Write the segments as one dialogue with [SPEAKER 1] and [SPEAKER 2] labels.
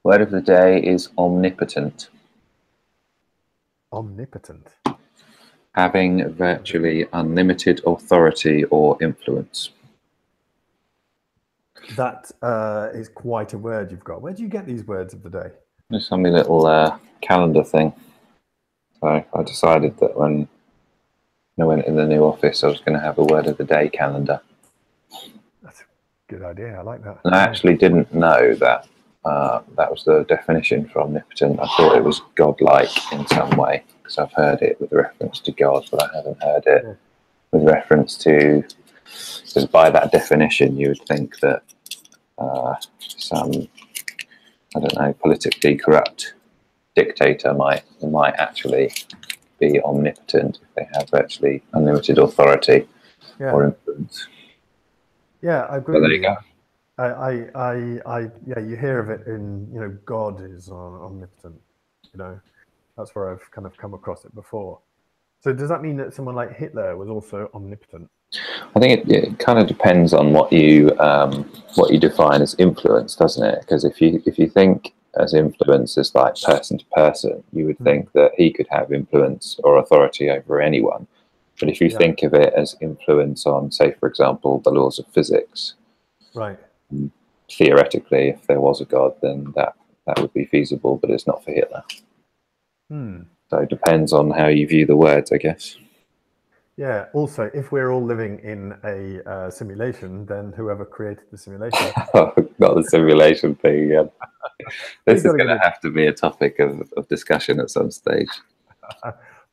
[SPEAKER 1] Word of the day is omnipotent.
[SPEAKER 2] Omnipotent.
[SPEAKER 1] Having virtually unlimited authority or influence.
[SPEAKER 2] That is quite a word you've got. Where do you get these words of the day?
[SPEAKER 1] Just on my little calendar thing. So I decided that when I went in the new office, I was going to have a word of the day calendar.
[SPEAKER 2] That's a good idea. I like that.
[SPEAKER 1] And I actually didn't know that that was the definition for omnipotent. I thought it was godlike in some way, because I've heard it with reference to God, but I haven't heard it with reference to, because by that definition, you would think that some, I don't know, politically corrupt dictator might actually be omnipotent if they have virtually unlimited authority or influence.
[SPEAKER 2] Yeah, I agree
[SPEAKER 1] But there
[SPEAKER 2] with
[SPEAKER 1] you go.
[SPEAKER 2] yeah, you hear of it in, God is omnipotent, that's where I've kind of come across it before. So does that mean that someone like Hitler was also omnipotent?
[SPEAKER 1] I think it kind of depends on what you define as influence, doesn't it? Because if you think as influence as like person to person, you would think that he could have influence or authority over anyone. But if you think of it as influence on, say, for example, the laws of physics,
[SPEAKER 2] right?
[SPEAKER 1] Theoretically, if there was a God, then that would be feasible, but it's not for Hitler. So it depends on how you view the words, I guess.
[SPEAKER 2] Yeah. Also, if we're all living in a simulation, then whoever created the simulation...
[SPEAKER 1] Not the simulation thing again. This is going to have to be a topic of discussion at some stage.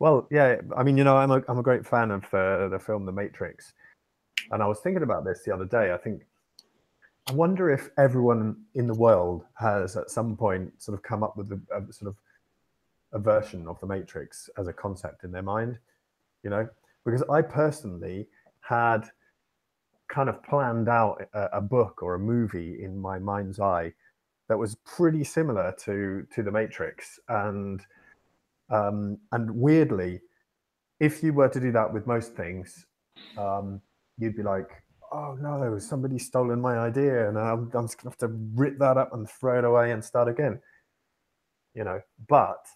[SPEAKER 2] Well, yeah. I mean, I'm a great fan of the film The Matrix, and I was thinking about this the other day. I wonder if everyone in the world has at some point sort of come up with a sort of a version of the Matrix as a concept in their mind, because I personally had kind of planned out a book or a movie in my mind's eye that was pretty similar to the Matrix, and weirdly, if you were to do that with most things, you'd be like, oh no, somebody's stolen my idea, and I'm just gonna have to rip that up and throw it away and start again. But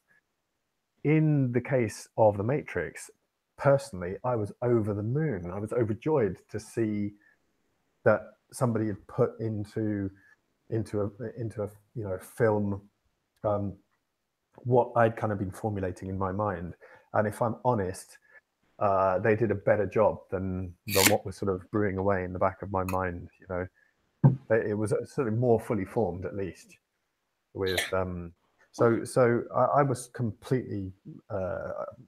[SPEAKER 2] in the case of the Matrix, personally, I was over the moon. I was overjoyed to see that somebody had put into a film what I'd kind of been formulating in my mind. And if I'm honest, they did a better job than what was sort of brewing away in the back of my mind. It was sort of more fully formed, at least. With so I was completely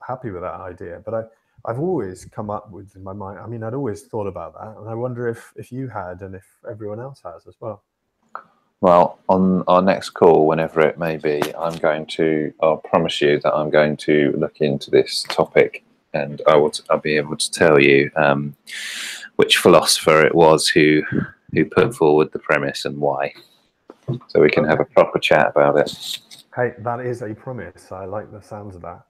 [SPEAKER 2] happy with that idea. But I've always come up with in my mind. I mean, I'd always thought about that, and I wonder if you had, and if everyone else has as well.
[SPEAKER 1] Well, on our next call, whenever it may be, I'll promise you that I'm going to look into this topic, and I'll be able to tell you which philosopher it was who put forward the premise and why. So we can have a proper chat about it.
[SPEAKER 2] Hey, that is a promise. I like the sounds of that.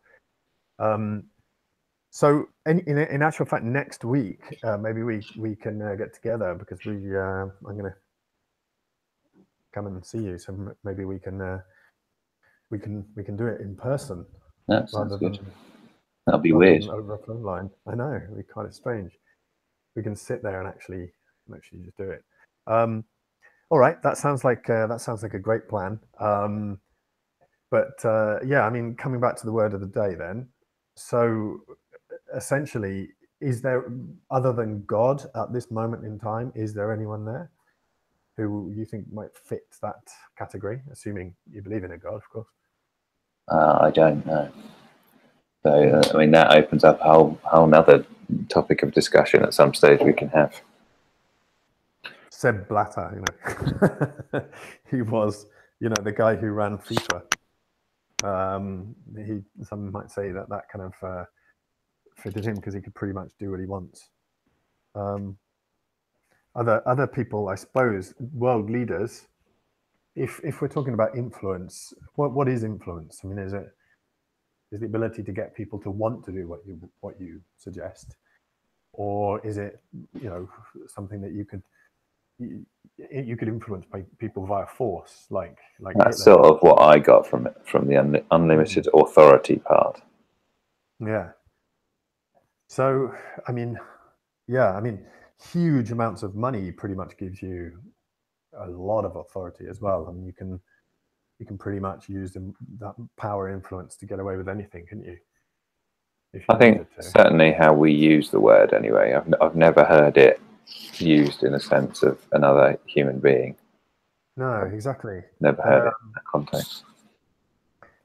[SPEAKER 2] So in actual fact, next week, maybe we can get together, because I'm going to come and see you. So maybe we can do it in person.
[SPEAKER 1] That sounds good. That'll be weird.
[SPEAKER 2] Over a phone line. I know, it'll be kind of strange. We can sit there and actually just do it. All right, that sounds like a great plan. But yeah, I mean, coming back to the word of the day, then. So essentially, is there, other than God at this moment in time, is there anyone there who you think might fit that category, assuming you believe in a God, of course?
[SPEAKER 1] I don't know. So I mean, that opens up a whole another topic of discussion at some stage we can have.
[SPEAKER 2] Seb Blatter, he was, the guy who ran FIFA. Some might say that kind of fitted him, because he could pretty much do what he wants. Other people, I suppose, world leaders. If we're talking about influence, what is influence? I mean, is the ability to get people to want to do what you suggest, or is it something that you could you could influence people via force, like
[SPEAKER 1] That's
[SPEAKER 2] Hitler.
[SPEAKER 1] sort of what I got from it, from the unlimited authority part.
[SPEAKER 2] Yeah. So, I mean, yeah, I mean, huge amounts of money pretty much gives you a lot of authority as well. I mean, you can pretty much use that power influence to get away with anything, can you? If you
[SPEAKER 1] I think
[SPEAKER 2] wanted to.
[SPEAKER 1] certainly how we use the word anyway. I've never heard it used in a sense of another human being.
[SPEAKER 2] No, exactly.
[SPEAKER 1] Never heard it in that context.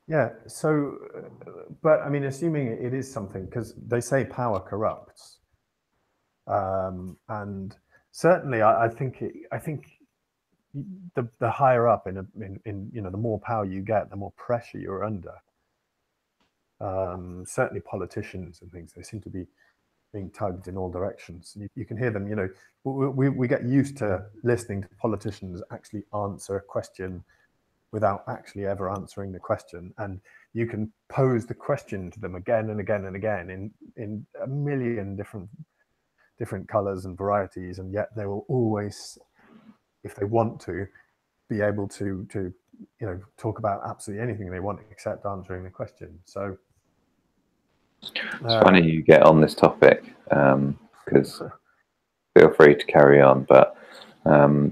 [SPEAKER 2] Yeah. So, but I mean, assuming it is something, because they say power corrupts, and certainly, I think the higher up in the more power you get, the more pressure you're under. Certainly, politicians and things, they seem to be being tugged in all directions. You can hear them. We get used to listening to politicians actually answer a question without actually ever answering the question, and you can pose the question to them again and again and again in a million different colors and varieties, and yet they will always, if they want to, be able to talk about absolutely anything they want except answering the question. So
[SPEAKER 1] it's funny you get on this topic, because feel free to carry on, but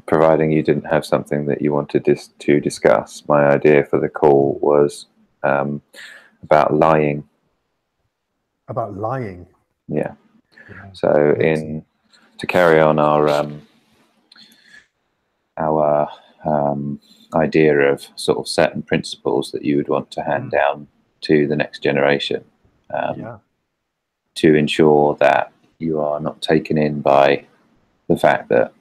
[SPEAKER 1] providing you didn't have something that you wanted to discuss, my idea for the call was about lying.
[SPEAKER 2] About lying.
[SPEAKER 1] Yeah. So to carry on our idea of sort of certain principles that you would want to hand down to the next generation, to ensure that you are not taken in by the fact that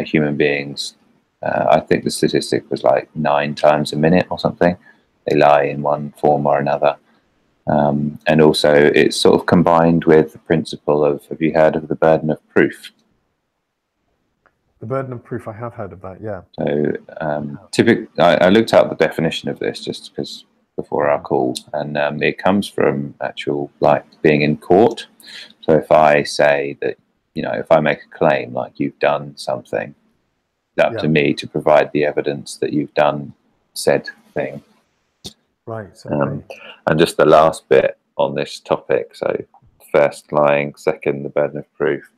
[SPEAKER 1] human beings, I think the statistic was like 9 times a minute or something, they lie in one form or another. And also it's sort of combined with the principle of, have you heard of the burden of proof?
[SPEAKER 2] The burden of proof, I have heard of that, yeah.
[SPEAKER 1] So I looked up the definition of this just because before our call, and it comes from actual, like, being in court. So if I say that, if I make a claim like you've done something, it's up to me to provide the evidence that you've done said thing.
[SPEAKER 2] Right. Okay.
[SPEAKER 1] And just the last bit on this topic. So first, lying; second, the burden of proof;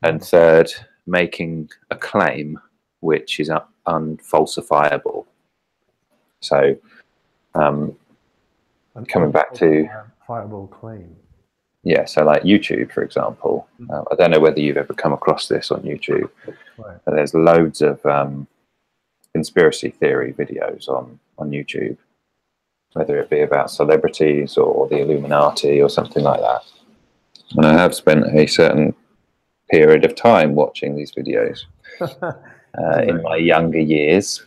[SPEAKER 1] and third, making a claim which is unfalsifiable. So coming back to
[SPEAKER 2] falsifiable claim.
[SPEAKER 1] Yeah, so like YouTube, for example. I don't know whether you've ever come across this on YouTube.
[SPEAKER 2] Right.
[SPEAKER 1] But there's loads of conspiracy theory videos on YouTube, whether it be about celebrities or the Illuminati or something like that. And I have spent a certain period of time watching these videos in my younger years.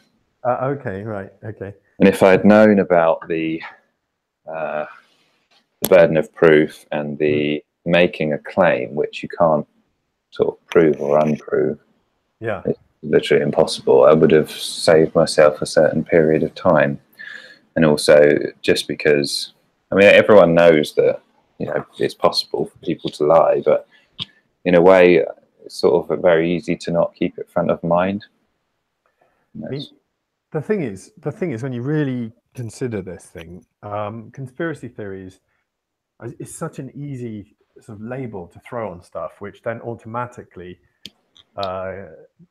[SPEAKER 2] Okay, right, okay.
[SPEAKER 1] And if I had known about the burden of proof and the making a claim which you can't sort of prove or unprove, it's literally impossible, I would have saved myself a certain period of time. And also just because, I mean, everyone knows that, it's possible for people to lie, but in a way, it's sort of very easy to not keep it front of mind.
[SPEAKER 2] The thing is, when you really consider this thing, conspiracy theories is such an easy sort of label to throw on stuff, which then automatically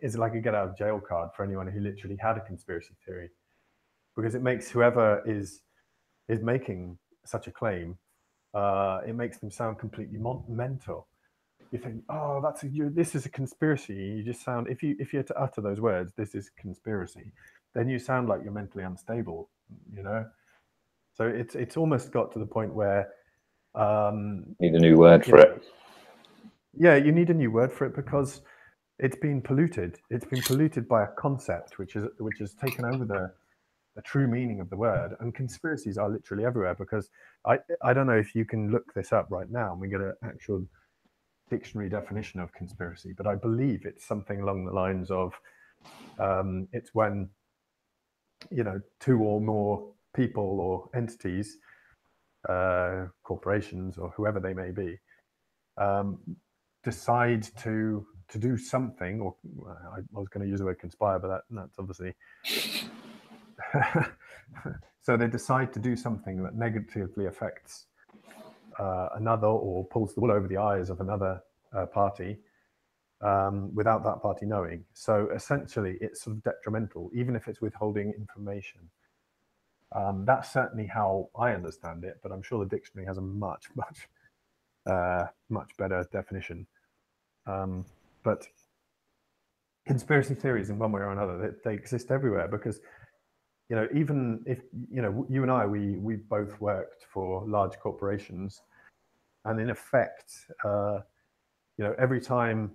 [SPEAKER 2] is like a get out of jail card for anyone who literally had a conspiracy theory, because it makes whoever is making such a claim, it makes them sound completely mental. You think, oh, this is a conspiracy. You just sound, if you had to utter those words, this is conspiracy, then you sound like you're mentally unstable, So it's almost got to the point where
[SPEAKER 1] need a new word for it.
[SPEAKER 2] Yeah, you need a new word for it because it's been polluted. It's been polluted by a concept which has taken over the true meaning of the word. And conspiracies are literally everywhere, because I don't know if you can look this up right now and we get an actual dictionary definition of conspiracy, but I believe it's something along the lines of it's when two or more people or entities, corporations or whoever they may be, decide to to do something, or I was going to use the word conspire, but that's obviously. So they decide to do something that negatively affects another, or pulls the wool over the eyes of another party, without that party knowing. So essentially, it's sort of detrimental, even if it's withholding information. That's certainly how I understand it, but I'm sure the dictionary has a much better definition. But conspiracy theories, in one way or another, they exist everywhere, because even if you and I, we both worked for large corporations, and in effect, every time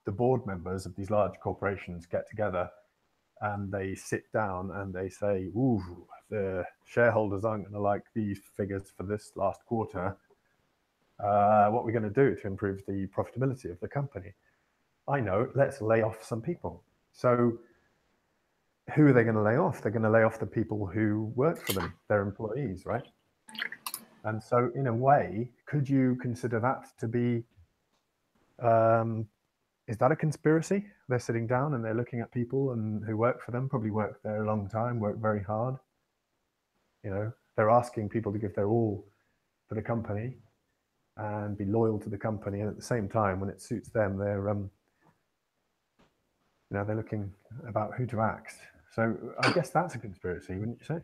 [SPEAKER 2] the board members of these large corporations get together and they sit down and they say, "Ooh, the shareholders aren't going to like these figures for this last quarter. What are we going to do to improve the profitability of the company? I know, let's lay off some people." So who are they going to lay off? They're going to lay off the people who work for them, their employees, right? And so in a way, could you consider that to be, is that a conspiracy? They're sitting down and they're looking at people and who work for them, probably work there a long time, work very hard. They're asking people to give their all for the company and be loyal to the company. And at the same time, when it suits them, they're looking about who to axe. So I guess that's a conspiracy, wouldn't you say?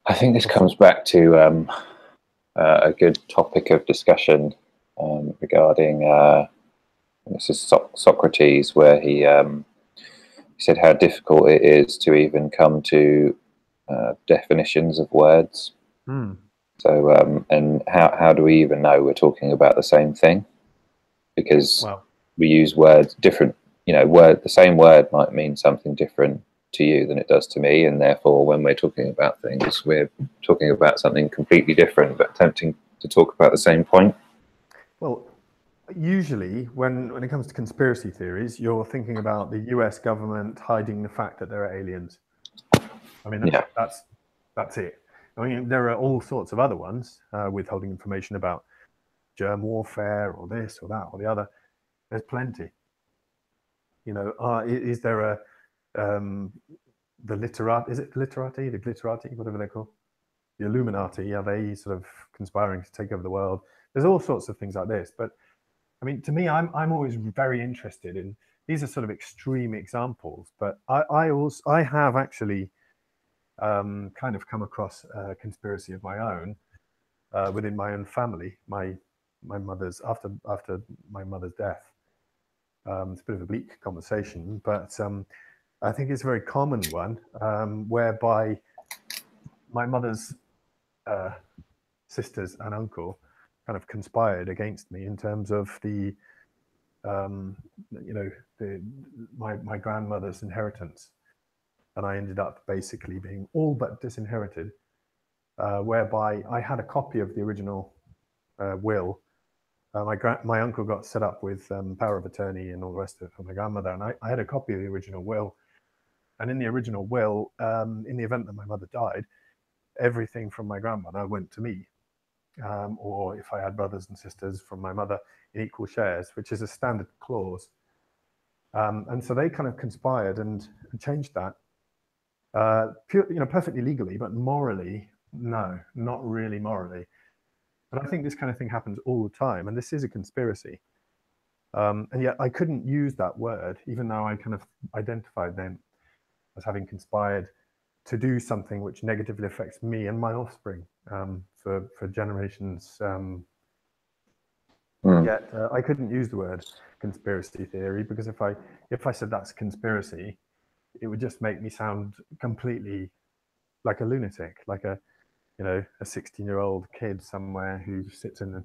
[SPEAKER 1] I think this comes back to a good topic of discussion regarding this is Socrates, where he said how difficult it is to even come to definitions of words. So and how do we even know we're talking about the same thing? Because we use words different. The same word might mean something different to you than it does to me, and therefore when we're talking about things, we're talking about something completely different but attempting to talk about the same point. Well,
[SPEAKER 2] usually when it comes to conspiracy theories, you're thinking about the US government hiding the fact that there are aliens. I mean, that's it. I mean, there are all sorts of other ones, withholding information about germ warfare or this or that or the other. There's plenty. Is there a the literati? Is it literati? The glitterati, whatever they're called, the Illuminati? Are they sort of conspiring to take over the world? There's all sorts of things like this. But I mean, to me, I'm always very interested in, these are sort of extreme examples. But I have actually kind of come across a conspiracy of my own within my own family. My mother's after my mother's death. It's a bit of a bleak conversation, but I think it's a very common one, whereby my mother's sisters and uncle kind of conspired against me in terms of my grandmother's inheritance, and I ended up basically being all but disinherited, whereby I had a copy of the original will. My uncle got set up with power of attorney and all the rest of it for my grandmother, and I had a copy of the original will. And in the original will, in the event that my mother died, everything from my grandmother went to me, or if I had brothers and sisters, from my mother in equal shares, which is a standard clause. And so they kind of conspired and changed that, perfectly legally, but morally, no, not really morally. But I think this kind of thing happens all the time, and this is a conspiracy. And yet I couldn't use that word, even though I kind of identified them as having conspired to do something which negatively affects me and my offspring for generations. Yet I couldn't use the word conspiracy theory, because if I said that's a conspiracy, it would just make me sound completely like a lunatic, like a 16-year-old kid somewhere who sits in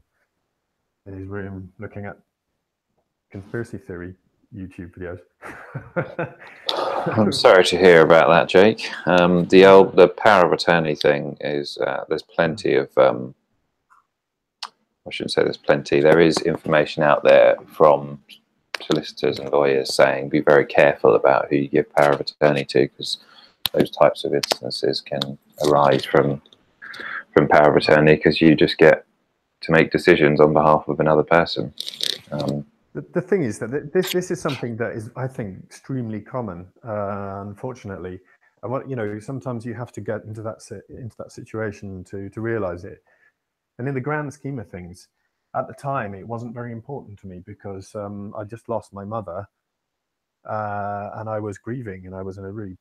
[SPEAKER 2] his room looking at conspiracy theory YouTube videos.
[SPEAKER 1] I'm sorry to hear about that, Jake. The power of attorney thing is there's plenty of I shouldn't say there's plenty. There is information out there from solicitors and lawyers saying be very careful about who you give power of attorney to, because those types of instances can arise from power of attorney, because you just get to make decisions on behalf of another person.
[SPEAKER 2] The thing is that this is something that is, I think, extremely common, unfortunately. And what, sometimes you have to get into that situation to realize it. And in the grand scheme of things, at the time, it wasn't very important to me because I just lost my mother, and I was grieving, and I was in a really,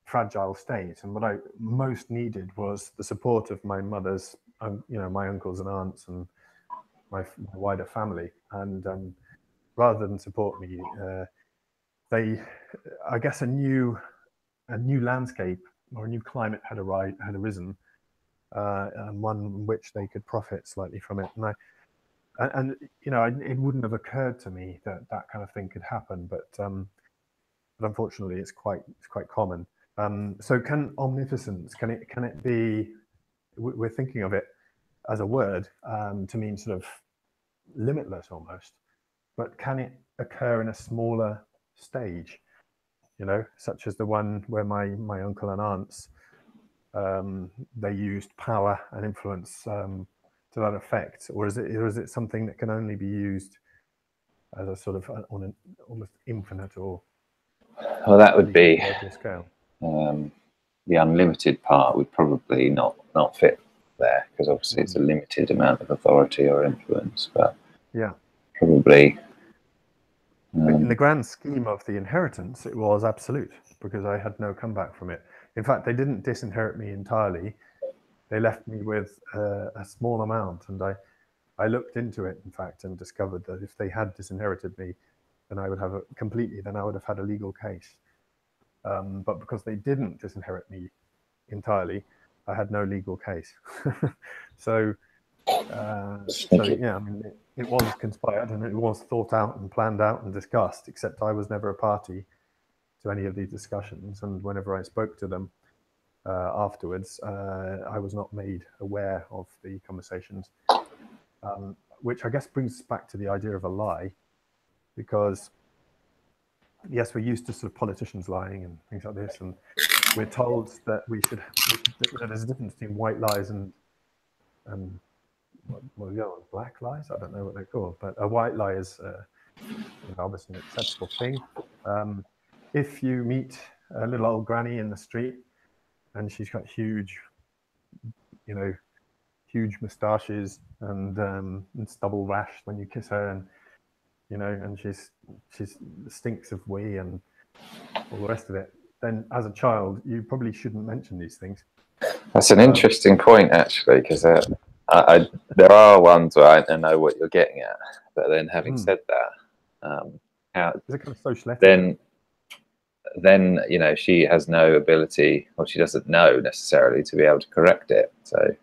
[SPEAKER 2] fragile state. And what I most needed was the support of my mother's, my uncles and aunts and my wider family. And rather than support me, I guess, a new landscape or a new climate had arisen, and one in which they could profit slightly from it. And it wouldn't have occurred to me that that kind of thing could happen, but unfortunately, it's quite common. So, can omnificence, can it be? We're thinking of it as a word to mean sort of limitless almost, but can it occur in a smaller stage? Such as the one where my uncle and aunts, they used power and influence to that effect, or is it something that can only be used as a sort of on an almost infinite or
[SPEAKER 1] Well, that would be
[SPEAKER 2] global scale?
[SPEAKER 1] The unlimited part would probably not fit there, because obviously it's a limited amount of authority or influence. But
[SPEAKER 2] yeah,
[SPEAKER 1] probably
[SPEAKER 2] in the grand scheme of the inheritance, it was absolute, because I had no comeback from it. In fact, they didn't disinherit me entirely. They left me with a small amount, and I looked into it, in fact, and discovered that if they had disinherited me, then I would have had a legal case. But because they didn't disinherit me entirely, I had no legal case. So yeah, I mean, it was conspired and it was thought out and planned out and discussed, except I was never a party to any of these discussions. And whenever I spoke to them afterwards, I was not made aware of the conversations, which I guess brings us back to the idea of a lie, because yes, we're used to sort of politicians lying and things like this, and we're told that there's a difference between white lies and black lies. I don't know what they're called, but a white lie is obviously an acceptable thing. If you meet a little old granny in the street and she's got huge moustaches and stubble rash when you kiss her, and and she's stinks of wee and all the rest of it, then as a child you probably shouldn't mention these things.
[SPEAKER 1] That's an interesting point, actually, because there are ones where I know what you're getting at, but then having said that,
[SPEAKER 2] is it kind of social etiquette?
[SPEAKER 1] Then she has no ability, or she doesn't know necessarily, to be able to correct it. So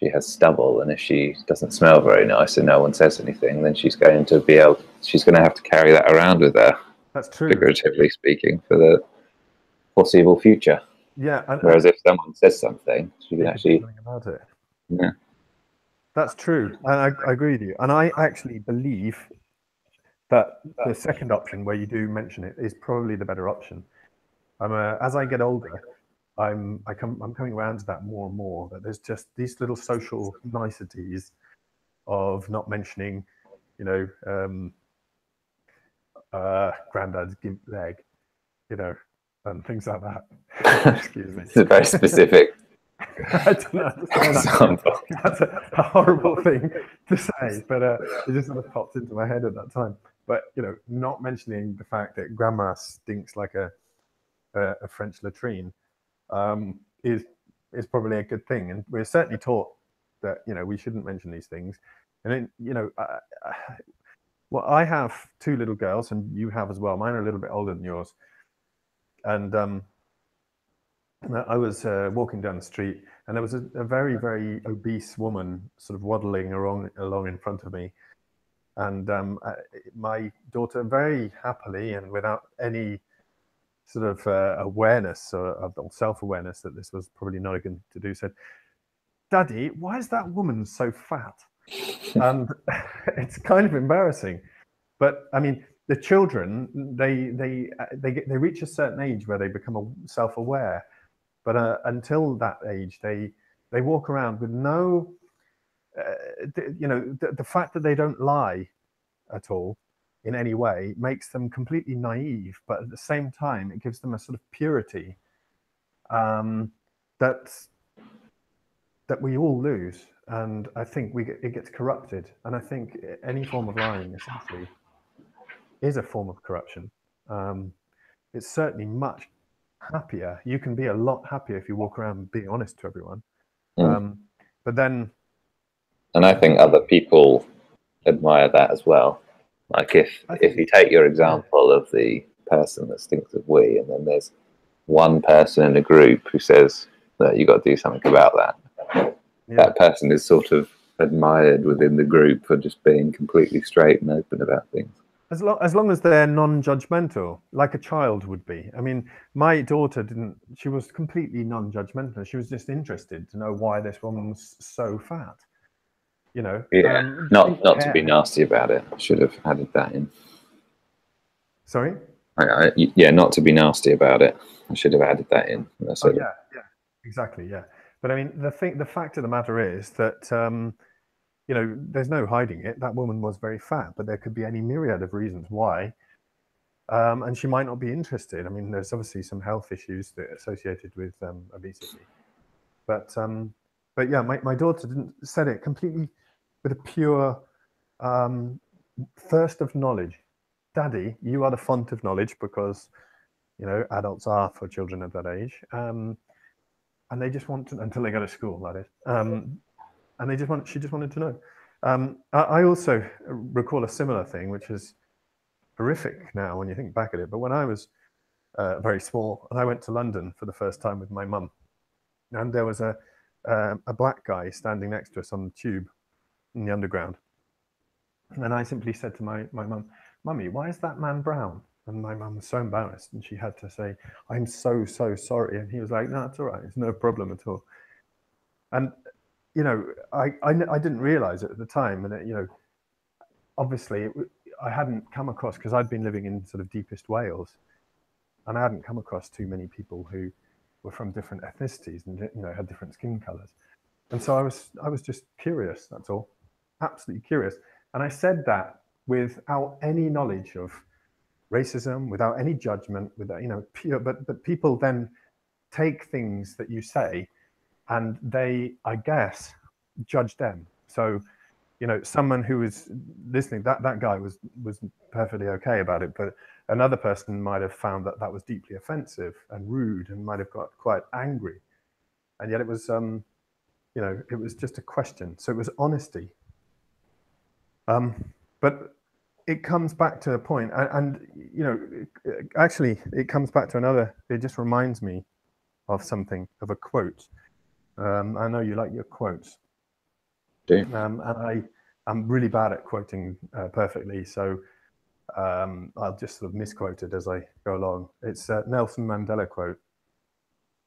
[SPEAKER 1] she has stubble, and if she doesn't smell very nice and no one says anything, then she's going to have to carry that around with her.
[SPEAKER 2] That's true,
[SPEAKER 1] figuratively speaking, for the foreseeable future.
[SPEAKER 2] Yeah.
[SPEAKER 1] Whereas if someone says something, she can actually
[SPEAKER 2] do something about it.
[SPEAKER 1] Yeah.
[SPEAKER 2] That's true. I agree with you. And I actually believe that the second option, where you do mention it, is probably the better option. As I get older, I'm coming around to that more and more, that there's just these little social niceties of not mentioning, granddad's gimp leg, and things like that. Excuse me.
[SPEAKER 1] It's a very specific
[SPEAKER 2] I don't know. That's a horrible thing to say, but it just sort of popped into my head at that time. But not mentioning the fact that grandma stinks like a French latrine is probably a good thing, and we're certainly taught that we shouldn't mention these things. And then well, I have two little girls, and you have as well. Mine are a little bit older than yours, and I was walking down the street, and there was a very, very obese woman sort of waddling along in front of me. And my daughter, very happily and without any sort of awareness or self-awareness that this was probably not a good thing to do, said, "Daddy, why is that woman so fat?" And it's kind of embarrassing. But I mean, the children, they reach a certain age where they become self-aware. But until that age, they walk around with no, the fact that they don't lie at all in any way makes them completely naive, but at the same time, it gives them a sort of purity that we all lose. And I think it gets corrupted. And I think any form of lying essentially is a form of corruption. It's certainly much happier. You can be a lot happier if you walk around being honest to everyone. But then,
[SPEAKER 1] and I think other people admire that as well. Like if you take your example of the person that stinks of wee, and then there's one person in a group who says that you got to do something about that. That person is sort of admired within the group for just being completely straight and open about things.
[SPEAKER 2] As long as they're non-judgmental, like a child would be. I mean, my daughter she was completely non-judgmental. She was just interested to know why this woman was so fat. You know?
[SPEAKER 1] Yeah, not to be nasty about it. I should have added that in.
[SPEAKER 2] Sorry?
[SPEAKER 1] Yeah, not to be nasty about it. I should have added that in.
[SPEAKER 2] Yeah, exactly, yeah. But I mean, the fact of the matter is that, you know, there's no hiding it. That woman was very fat, but there could be any myriad of reasons why. And she might not be interested. I mean, there's obviously some health issues that are associated with obesity. But yeah, my daughter said it completely with a pure thirst of knowledge. Daddy, you are the font of knowledge, because, you know, adults are for children of that age. And they just want to, until they go to school, that is. And she just wanted to know. I also recall a similar thing, which is horrific now when you think back at it. But when I was very small, and I went to London for the first time with my mum, and there was a black guy standing next to us on the tube in the underground. And I simply said to my mum, "Mummy, why is that man brown?" And my mum was so embarrassed, and she had to say, "I'm so sorry." And he was like, "No, it's all right. It's no problem at all." And, you know, I didn't realize it at the time. And, you know, obviously I hadn't come across, because I'd been living in sort of deepest Wales, and I hadn't come across too many people who were from different ethnicities and, you know, had different skin colors. And so I was just curious, that's all. Absolutely curious. And I said that without any knowledge of racism, without any judgment, without, you know, pure, but people then take things that you say and they, I guess, judge them. So, you know, someone who was listening, that guy was perfectly okay about it, but another person might have found that was deeply offensive and rude, and might have got quite angry. And yet it was, you know, it was just a question. So it was honesty. But it comes back to a point, and you know, actually, it comes back to another. It just reminds me of something, of a quote. I know you like your quotes. And I'm really bad at quoting perfectly, so I'll just sort of misquote it as I go along. It's a Nelson Mandela quote.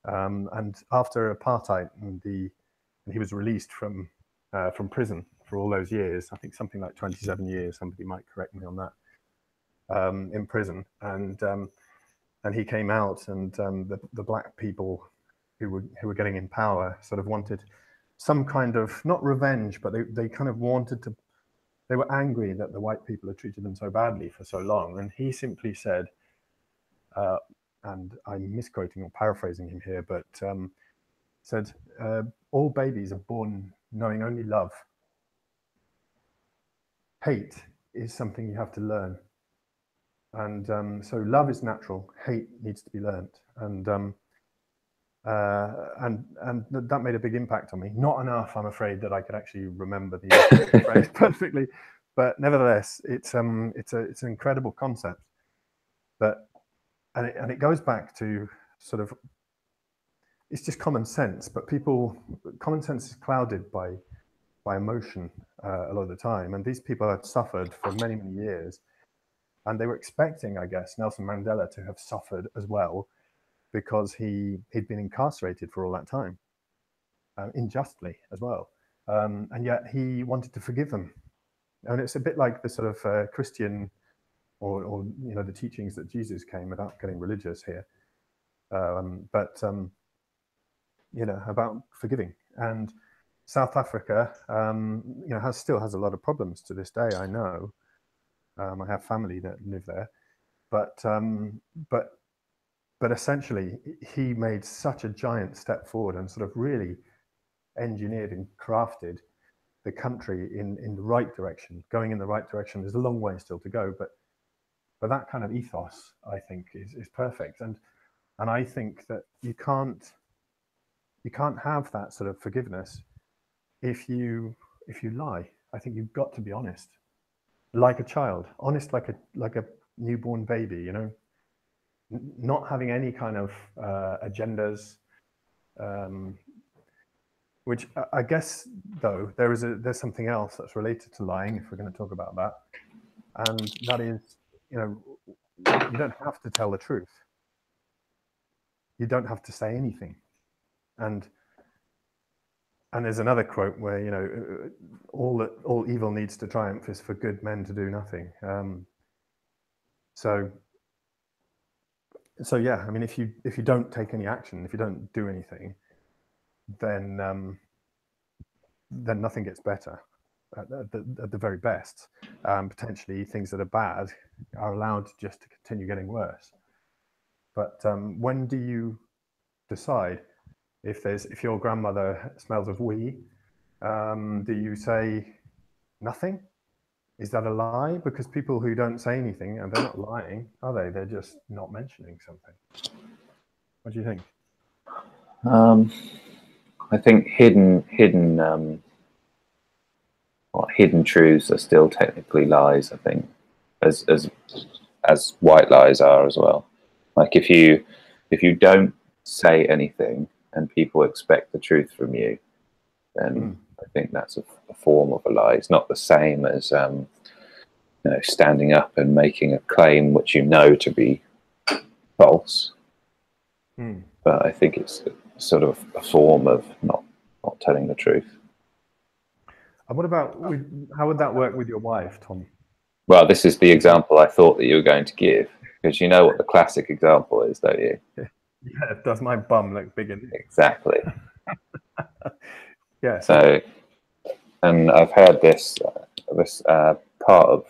[SPEAKER 2] And after apartheid, and he was released from prison for all those years, I think something like 27 years, somebody might correct me on that, in prison. And he came out, and the black people who were getting in power sort of wanted some kind of, not revenge, but they kind of wanted to, they were angry that the white people had treated them so badly for so long. And he simply said, and I'm misquoting or paraphrasing him here, but said, all babies are born knowing only love. Hate is something you have to learn. And so love is natural, hate needs to be learned. And that made a big impact on me. Not enough, I'm afraid, that I could actually remember the phrase perfectly, but nevertheless, it's an incredible concept. But and it goes back to sort of, it's just common sense. But common sense is clouded by emotion a lot of the time, and these people had suffered for many years, and they were expecting, I guess, Nelson Mandela to have suffered as well, because he'd been incarcerated for all that time, unjustly as well. And yet he wanted to forgive them. And it's a bit like the sort of Christian or you know, the teachings that Jesus came, without getting religious here, but you know, about forgiving. And South Africa, you know, still has a lot of problems to this day, I know. I have family that live there, but but essentially, he made such a giant step forward and sort of really engineered and crafted the country in the right direction, going in the right direction. There's a long way still to go, but that kind of ethos, I think, is perfect. And I think that you can't have that sort of forgiveness if you lie. I think you've got to be honest, like a child, honest like a newborn baby. You know, not having any kind of agendas. Which I guess, though, there's something else that's related to lying, if we're going to talk about that, and that is, you know, you don't have to tell the truth. You don't have to say anything, and there's another quote where, you know, all evil needs to triumph is for good men to do nothing. So yeah, I mean, if you don't take any action, if you don't do anything, then nothing gets better. At the very best, potentially things that are bad are allowed just to continue getting worse. But when do you decide if your grandmother smells of wee? Do you say nothing? Is that a lie? Because people who don't say anything, and they're not lying, are they? They're just not mentioning something. What do you think?
[SPEAKER 1] I think hidden truths are still technically lies. I think, as white lies are as well. Like if you don't say anything and people expect the truth from you, then I think that's a form of a lie. It's not the same as you know, standing up and making a claim which you know to be false. But I think it's sort of a form of not telling the truth.
[SPEAKER 2] And what about how would that work with your wife, Tom?
[SPEAKER 1] Well, this is the example I thought that you were going to give, because you know what the classic example is, don't you?
[SPEAKER 2] Yeah, does my bum look big enough?
[SPEAKER 1] Exactly.
[SPEAKER 2] Yeah.
[SPEAKER 1] So, and I've heard this part of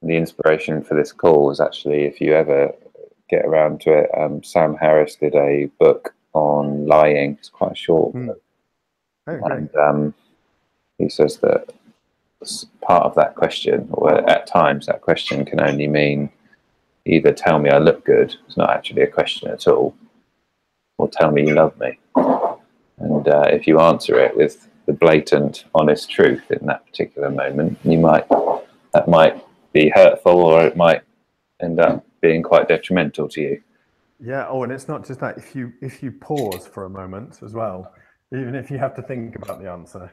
[SPEAKER 1] the inspiration for this call was actually, if you ever get around to it, Sam Harris did a book on lying. It's quite a short book.
[SPEAKER 2] Okay.
[SPEAKER 1] And he says that part of that question, or at times that question, can only mean either tell me I look good, it's not actually a question at all, or tell me you love me. And if you answer it with the blatant, honest truth in that particular moment, that might be hurtful, or it might end up being quite detrimental to you.
[SPEAKER 2] Yeah. Oh, and it's not just that. If you pause for a moment as well, even if you have to think about the answer,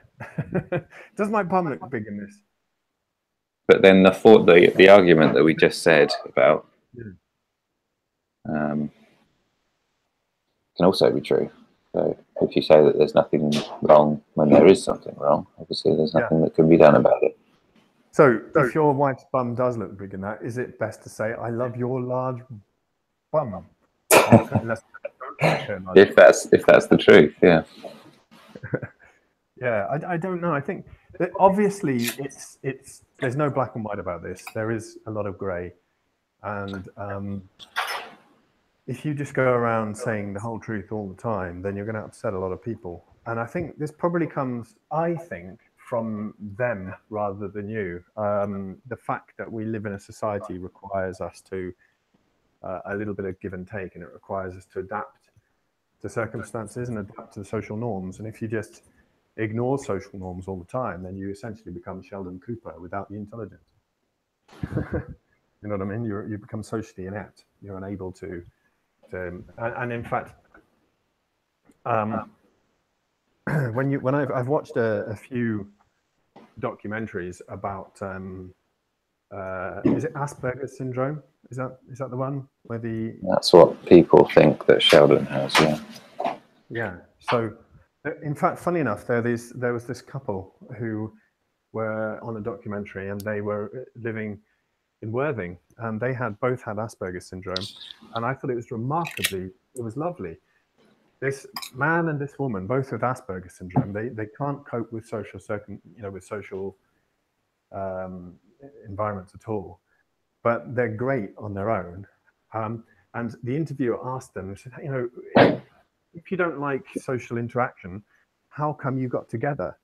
[SPEAKER 2] does my bum look big in this?
[SPEAKER 1] But then the argument that we just said about can also be true. So if you say that there's nothing wrong when there is something wrong, obviously there's nothing that can be done about it.
[SPEAKER 2] So if your wife's bum does look big in that, is it best to say, I love your large bum?
[SPEAKER 1] If that's the truth, yeah.
[SPEAKER 2] Yeah, I don't know. I think that obviously it's there's no black and white about this. There is a lot of grey, and if you just go around saying the whole truth all the time, then you're going to upset a lot of people. And I think this probably comes, I think, from them rather than you. The fact that we live in a society requires us to a little bit of give and take, and it requires us to adapt to circumstances and adapt to the social norms. And if you just ignore social norms all the time, then you essentially become Sheldon Cooper without the intelligence. You know what I mean? You become socially inept. You're unable to and in fact, when I've watched a few documentaries about is it Asperger's syndrome? Is that the one where
[SPEAKER 1] That's what people think that Sheldon has, yeah.
[SPEAKER 2] Yeah. So, in fact, funny enough, there was this couple who were on a documentary, and they were living in Worthing, and they both had Asperger's syndrome, and I thought it was lovely. This man and this woman, both with Asperger's syndrome, they can't cope with social environments at all, but they're great on their own. And the interviewer asked them, said, if you don't like social interaction, how come you got together?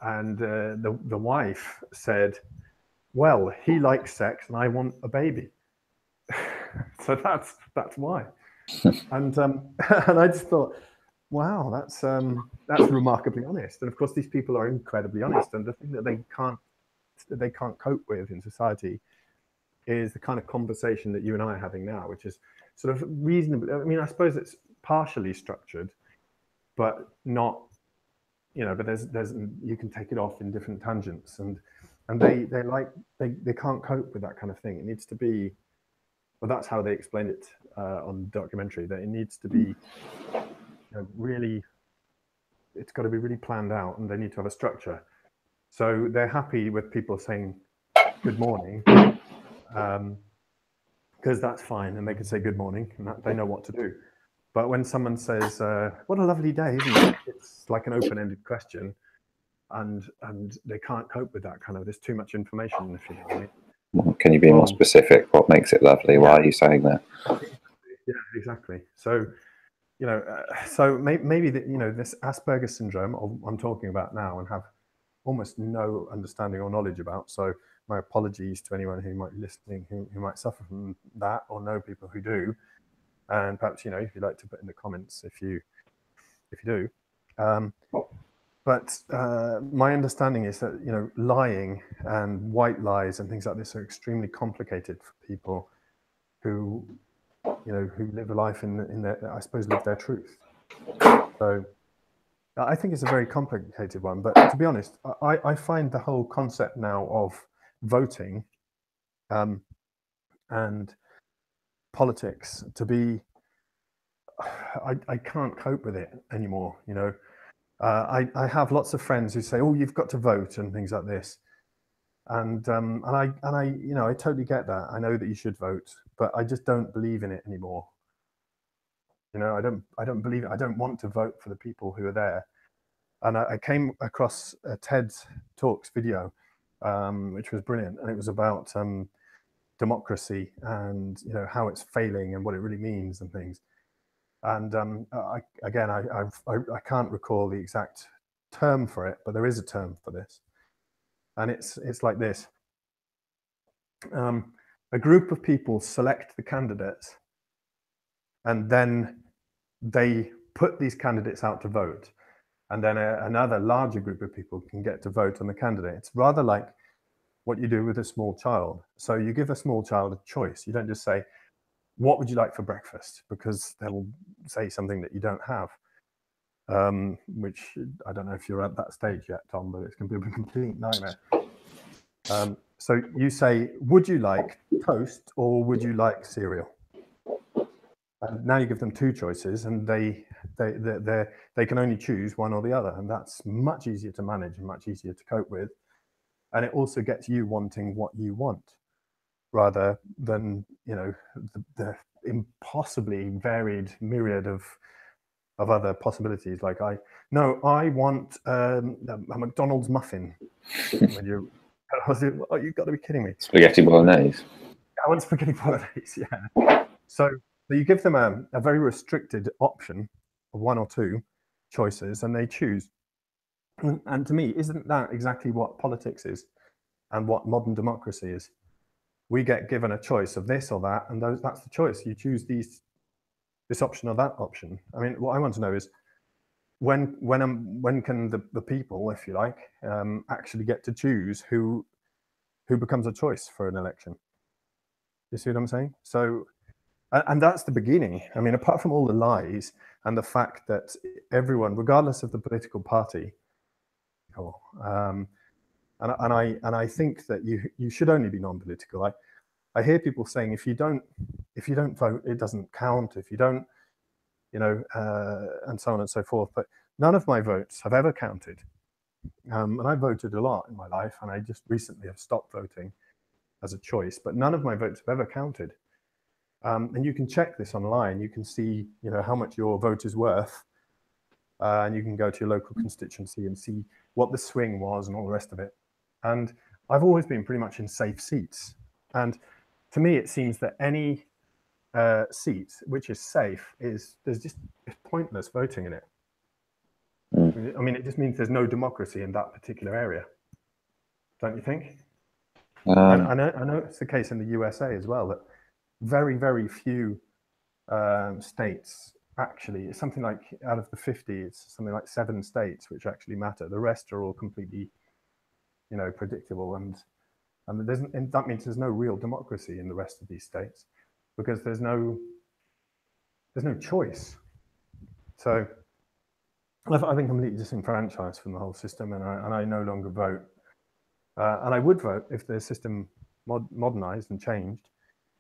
[SPEAKER 2] And the wife said, well, he likes sex and I want a baby. So that's why. And and I just thought, wow, that's remarkably honest. And of course, these people are incredibly honest. And the thing that they can't cope with in society is the kind of conversation that you and I are having now, which is sort of reasonably. I mean, I suppose it's partially structured, but not. But there's you can take it off in different tangents, and they can't cope with that kind of thing. It needs to be. Well, that's how they explained it on the documentary. That it needs to be really. It's got to be really planned out, and they need to have a structure. So they're happy with people saying good morning, because that's fine, and they can say good morning, and they know what to do. But when someone says, "What a lovely day, isn't it?" It's like an open-ended question, and they can't cope with that kind of. There's too much information, if you know what I mean.
[SPEAKER 1] Can you be more specific? What makes it lovely? Why are you saying that?
[SPEAKER 2] Yeah, exactly. So, so maybe this Asperger's syndrome I'm talking about now and have almost no understanding or knowledge about. So my apologies to anyone who might be listening who might suffer from that or know people who do. And perhaps, if you'd like to put in the comments if you do. But my understanding is that, lying and white lies and things like this are extremely complicated for people who, who live a life in their, I suppose, live their truth. So I think it's a very complicated one. But to be honest, I find the whole concept now of voting and politics to be, I can't cope with it anymore, I have lots of friends who say, "Oh, you've got to vote" and things like this, and I I totally get that. I know that you should vote, but I just don't believe in it anymore. I don't believe it. I don't want to vote for the people who are there. And I came across a TED Talks video, which was brilliant, and it was about democracy and how it's failing and what it really means and things. And I can't recall the exact term for it, but there is a term for this, and it's like this: a group of people select the candidates, and then they put these candidates out to vote, and then another larger group of people can get to vote on the candidate. It's rather like what you do with a small child. So you give a small child a choice. You don't just say, "What would you like for breakfast?" because they'll say something that you don't have. Which I don't know if you're at that stage yet, Tom, but it's going to be a complete nightmare. So you say, "Would you like toast or would you like cereal?" And now you give them two choices, and they can only choose one or the other, and that's much easier to manage and much easier to cope with. And it also gets you wanting what you want, rather than the impossibly varied myriad of other possibilities. Like I want a McDonald's muffin. When you've got to be kidding me.
[SPEAKER 1] Spaghetti bolognese.
[SPEAKER 2] I want spaghetti bolognese. Yeah. So you give them a very restricted option of one or two choices, and they choose. And to me, isn't that exactly what politics is, and what modern democracy is? We get given a choice of this or that, and that's the choice. You choose this option or that option. I mean, what I want to know is when can the people, if you like, actually get to choose who becomes a choice for an election? You see what I'm saying? So, and that's the beginning. I mean, apart from all the lies and the fact that everyone, regardless of the political party, and I think that you should only be non-political. I hear people saying if you don't vote, it doesn't count. If you don't, and so on and so forth. But none of my votes have ever counted. And I voted a lot in my life, and I just recently have stopped voting as a choice. But none of my votes have ever counted. And you can check this online. You can see, how much your vote is worth, and you can go to your local constituency and see what the swing was and all the rest of it. And I've always been pretty much in safe seats, and to me, it seems that any seat which is safe it's pointless voting in it. I mean, it just means there's no democracy in that particular area, don't you think? And I know it's the case in the USA as well, that very, very few states actually, it's something like out of the 50, it's something like 7 states which actually matter. The rest are all completely, predictable, and that means there's no real democracy in the rest of these states because there's no choice. So I've been completely disenfranchised from the whole system, and I no longer vote. And I would vote if the system modernized and changed,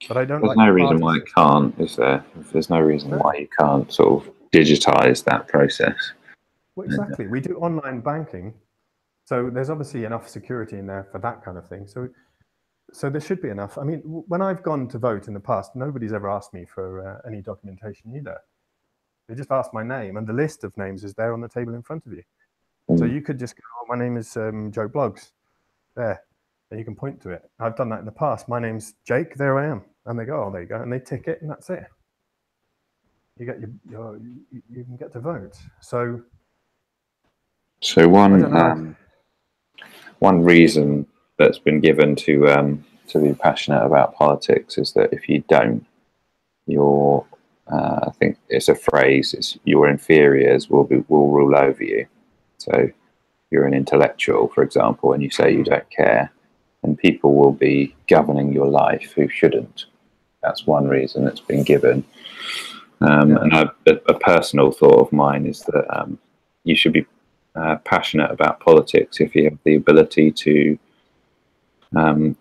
[SPEAKER 2] but I don't.
[SPEAKER 1] There's no reason why it can't, is there? There's no reason why you can't sort of digitize that process.
[SPEAKER 2] Well, exactly. We do online banking, so there's obviously enough security in there for that kind of thing. So there should be enough. I mean, when I've gone to vote in the past, nobody's ever asked me for any documentation either. They just asked my name, and the list of names is there on the table in front of you. So you could just go, oh, my name is Joe Bloggs, there, and you can point to it. I've done that in the past. My name's Jake, there I am. And they go, oh, there you go, and they tick it, and that's it. You get you can get to vote. So
[SPEAKER 1] one reason that's been given to be passionate about politics is that if you don't, you're I think it's a phrase, it's your inferiors will rule over you. So you're an intellectual, for example, and you say you don't care, and people will be governing your life who shouldn't. That's one reason that's been given. And a personal thought of mine is that you should be passionate about politics if you have the ability to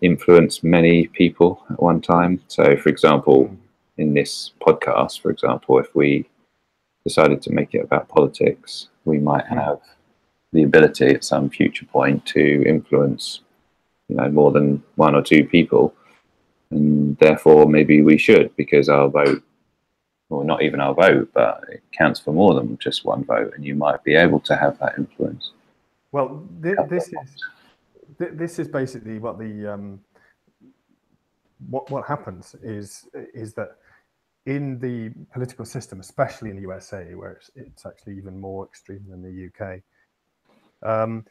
[SPEAKER 1] influence many people at one time. So, for example, in this podcast, for example, if we decided to make it about politics, we might have the ability at some future point to influence, more than 1 or 2 people, and therefore maybe we should, because our vote, or not even our vote, but it counts for more than just one vote, and you might be able to have that influence.
[SPEAKER 2] Well, this is basically what the what happens is that in the political system, especially in the USA, where it's actually even more extreme than the UK. But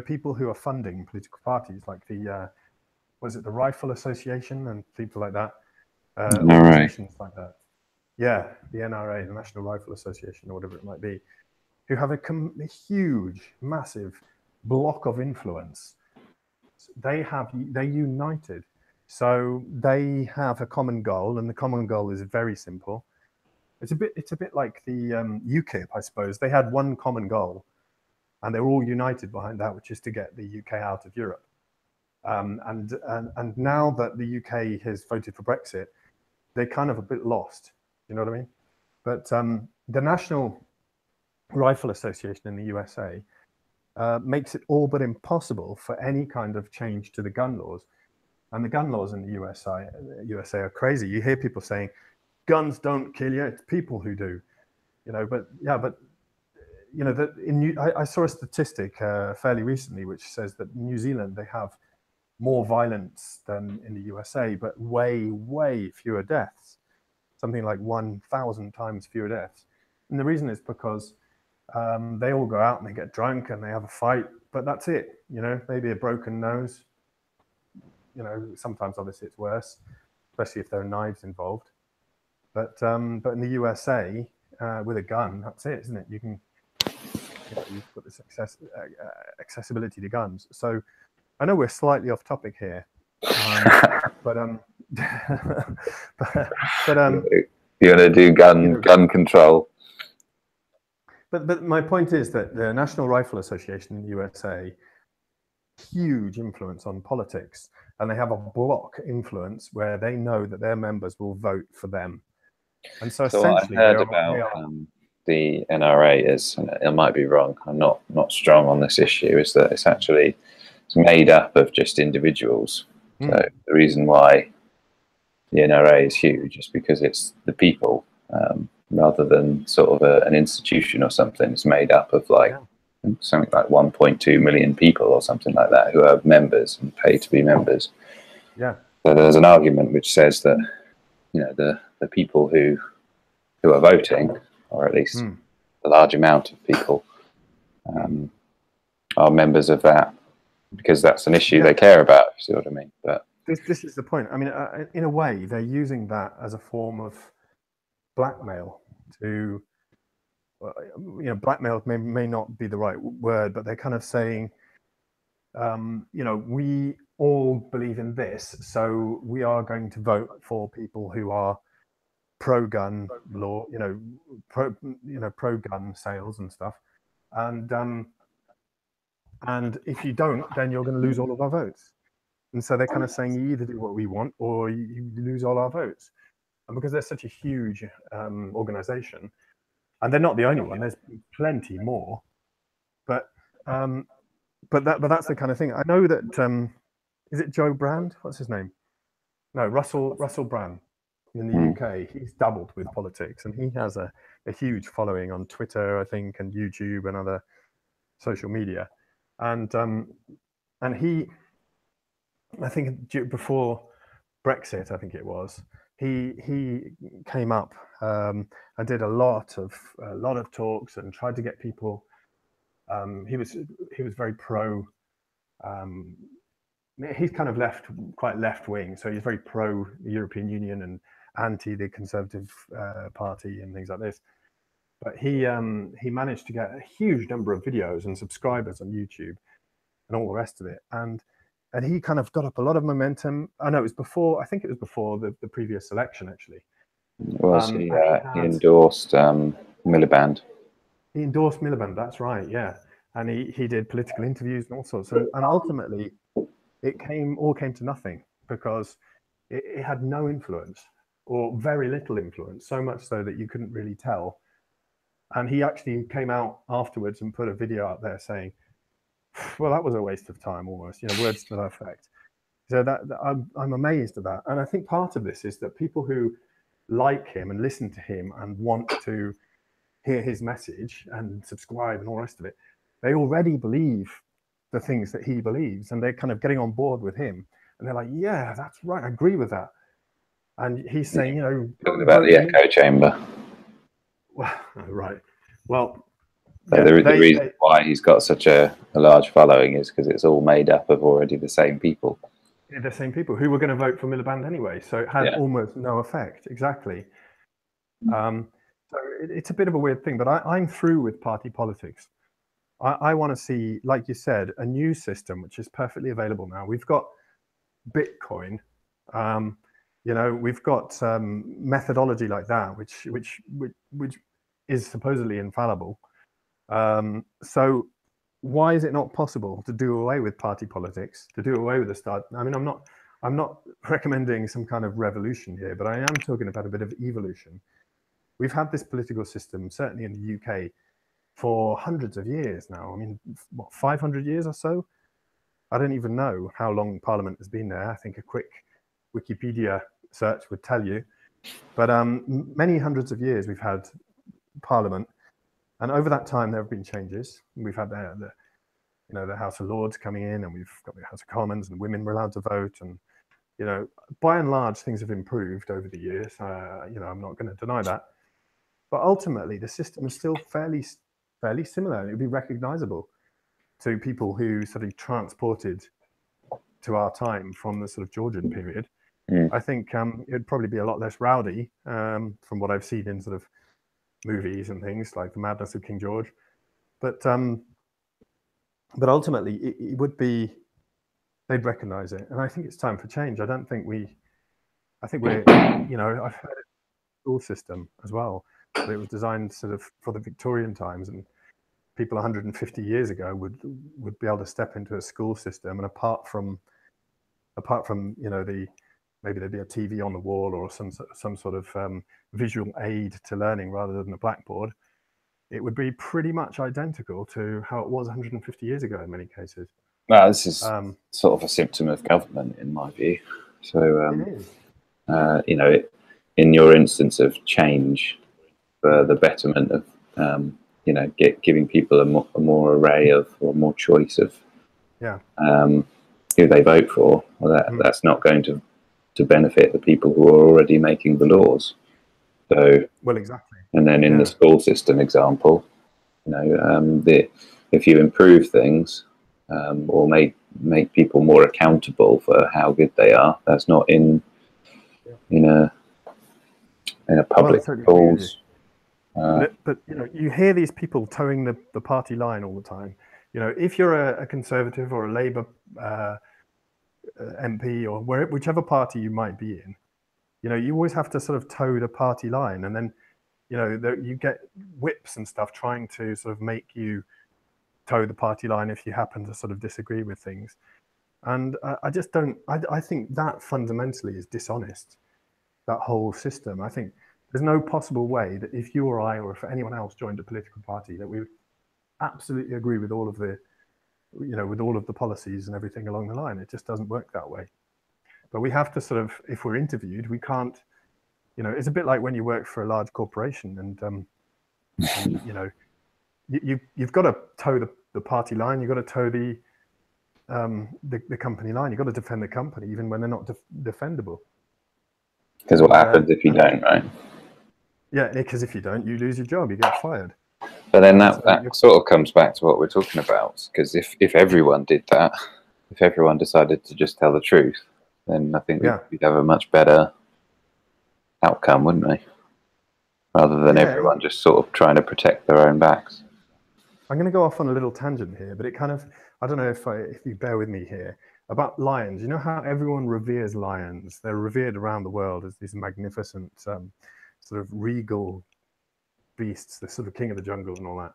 [SPEAKER 2] people who are funding political parties, like the the Rifle Association and people like that, organizations like that. Yeah, the NRA, the National Rifle Association, or whatever it might be, who have a huge, massive block of influence. They're united. So they have a common goal, and the common goal is very simple. It's a bit like the UKIP, I suppose. They had one common goal, and they're all united behind that, which is to get the UK out of Europe. And now that the UK has voted for Brexit, they're kind of a bit lost. You know what I mean? But the National Rifle Association in the USA makes it all but impossible for any kind of change to the gun laws. And the gun laws in the USA are crazy. You hear people saying, guns don't kill you, it's people who do. I saw a statistic fairly recently which says that in New Zealand they have more violence than in the USA, but way, way fewer deaths. Something like 1,000 times fewer deaths. And the reason is because they all go out and they get drunk and they have a fight, but that's it. Maybe a broken nose. Sometimes obviously it's worse, especially if there are knives involved. But in the USA, with a gun, that's it, isn't it? You've got this accessibility to guns. So I know we're slightly off topic here, but
[SPEAKER 1] you're gonna do gun control.
[SPEAKER 2] But my point is that the National Rifle Association in the USA, huge influence on politics, and they have a block influence where they know that their members will vote for them. And so essentially,
[SPEAKER 1] what I heard about the NRA is, and I might be wrong, I'm not strong on this issue, is that it's made up of just individuals. So the reason why the NRA is huge is because it's the people, rather than sort of an institution or something. It's made up of something like 1.2 million people or something like that who are members and pay to be members.
[SPEAKER 2] Yeah.
[SPEAKER 1] So there's an argument which says that, you know, the people who are voting, or at least a large amount of people, are members of that because that's an issue they care about. If you see what I mean? But
[SPEAKER 2] this is the point. I mean, in a way, they're using that as a form of blackmail to, you know, blackmail may not be the right word, but they're kind of saying, you know, we all believe in this, so we are going to vote for people who are pro-gun law, you know, pro-gun sales and stuff, and if you don't, then you're going to lose all of our votes. And so they're kind of saying you either do what we want or you lose all our votes. And because they're such a huge organization, and they're not the only one, there's plenty more. But that's the kind of thing. I know that is it Joe Brand? What's his name? No, Russell Brand in the UK. He's dabbled with politics, and he has a huge following on Twitter, I think, and YouTube and other social media. And he, I think before Brexit, I think it was, he came up and did a lot of talks and tried to get people. He was very pro. He's kind of quite left wing, so he's very pro European Union and anti the Conservative Party and things like this. But he managed to get a huge number of videos and subscribers on YouTube and all the rest of it, and he kind of got up a lot of momentum. I know it was before. I think it was before the previous election, actually.
[SPEAKER 1] Was he endorsed Miliband?
[SPEAKER 2] He endorsed Miliband. That's right. Yeah, and he did political interviews and all sorts. And ultimately, it all came to nothing because it had no influence or very little influence. So much so that you couldn't really tell. And he actually came out afterwards and put a video out there saying, well, that was a waste of time almost, you know, words to that effect. So that I'm amazed at that. And I think part of this is that people who like him and listen to him and want to hear his message and subscribe and all the rest of it, they already believe the things that he believes, and they're kind of getting on board with him. And they're like, yeah, that's right, I agree with that. And he's saying, you know,
[SPEAKER 1] talking about the echo chamber.
[SPEAKER 2] Well, right. Well,
[SPEAKER 1] so the reason why he's got such a large following is because it's all made up of already the same people.
[SPEAKER 2] The same people who were going to vote for Miliband anyway. So it had almost no effect. Exactly. So it's a bit of a weird thing, but I'm through with party politics. I want to see, like you said, a new system, which is perfectly available now. We've got Bitcoin. You know, we've got methodology like that, which is supposedly infallible. So why is it not possible to do away with party politics, to do away with the start? I mean, I'm not recommending some kind of revolution here, but I am talking about a bit of evolution. We've had this political system, certainly in the UK, for hundreds of years now. I mean, what, 500 years or so? I don't even know how long Parliament has been there. I think a quick Wikipedia search would tell you. But many hundreds of years we've had Parliament, and over that time there have been changes. We've had the House of Lords coming in, and we've got the House of Commons, and women were allowed to vote, and you know, by and large things have improved over the years. You know, I'm not going to deny that, but ultimately the system is still fairly similar. It would be recognizable to people who sort of transported to our time from the sort of Georgian period. I think it'd probably be a lot less rowdy from what I've seen in sort of movies and things like The Madness of King George, but ultimately it would be, they'd recognize it, and I think it's time for change. I think we're, you know, I've heard a school system as well, but it was designed sort of for the Victorian times, and people 150 years ago would be able to step into a school system, and apart from you know, maybe there'd be a TV on the wall or some sort of visual aid to learning rather than a blackboard, it would be pretty much identical to how it was 150 years ago in many cases.
[SPEAKER 1] No, this is sort of a symptom of government, in my view. So,
[SPEAKER 2] it is.
[SPEAKER 1] You know, in your instance of change for the betterment of giving people a more array of, or more choice of who they vote for. Well, that's not going to benefit the people who are already making the laws. So,
[SPEAKER 2] well, exactly.
[SPEAKER 1] And then in the school system example, if you improve things or make people more accountable for how good they are, that's not in a public schools.
[SPEAKER 2] But you hear these people towing the party line all the time. If you're a Conservative or a Labour MP or whichever party you might be in, you always have to sort of toe the party line, and then you get whips and stuff trying to sort of make you toe the party line if you happen to sort of disagree with things. And I just don't. I think that fundamentally is dishonest. That whole system. I think there's no possible way that if you or I or if anyone else joined a political party that we would absolutely agree with all of the, with all of the policies and everything along the line. It just doesn't work that way. But we have to sort of, if we're interviewed, we can't, it's a bit like when you work for a large corporation and you've got to toe the party line. You've got to toe the company line. You've got to defend the company even when they're not defendable.
[SPEAKER 1] Because what happens if you don't, right?
[SPEAKER 2] Yeah, because if you don't, you lose your job, you get fired.
[SPEAKER 1] But then that sort of comes back to what we're talking about. Because if everyone did that, if everyone decided to just tell the truth, then I think we'd have a much better outcome, wouldn't we? Rather than everyone just sort of trying to protect their own backs.
[SPEAKER 2] I'm going to go off on a little tangent here, but it kind of, I don't know if you bear with me here, about lions. You know how everyone reveres lions? They're revered around the world as these magnificent, sort of regal beasts, the sort of king of the jungle and all that.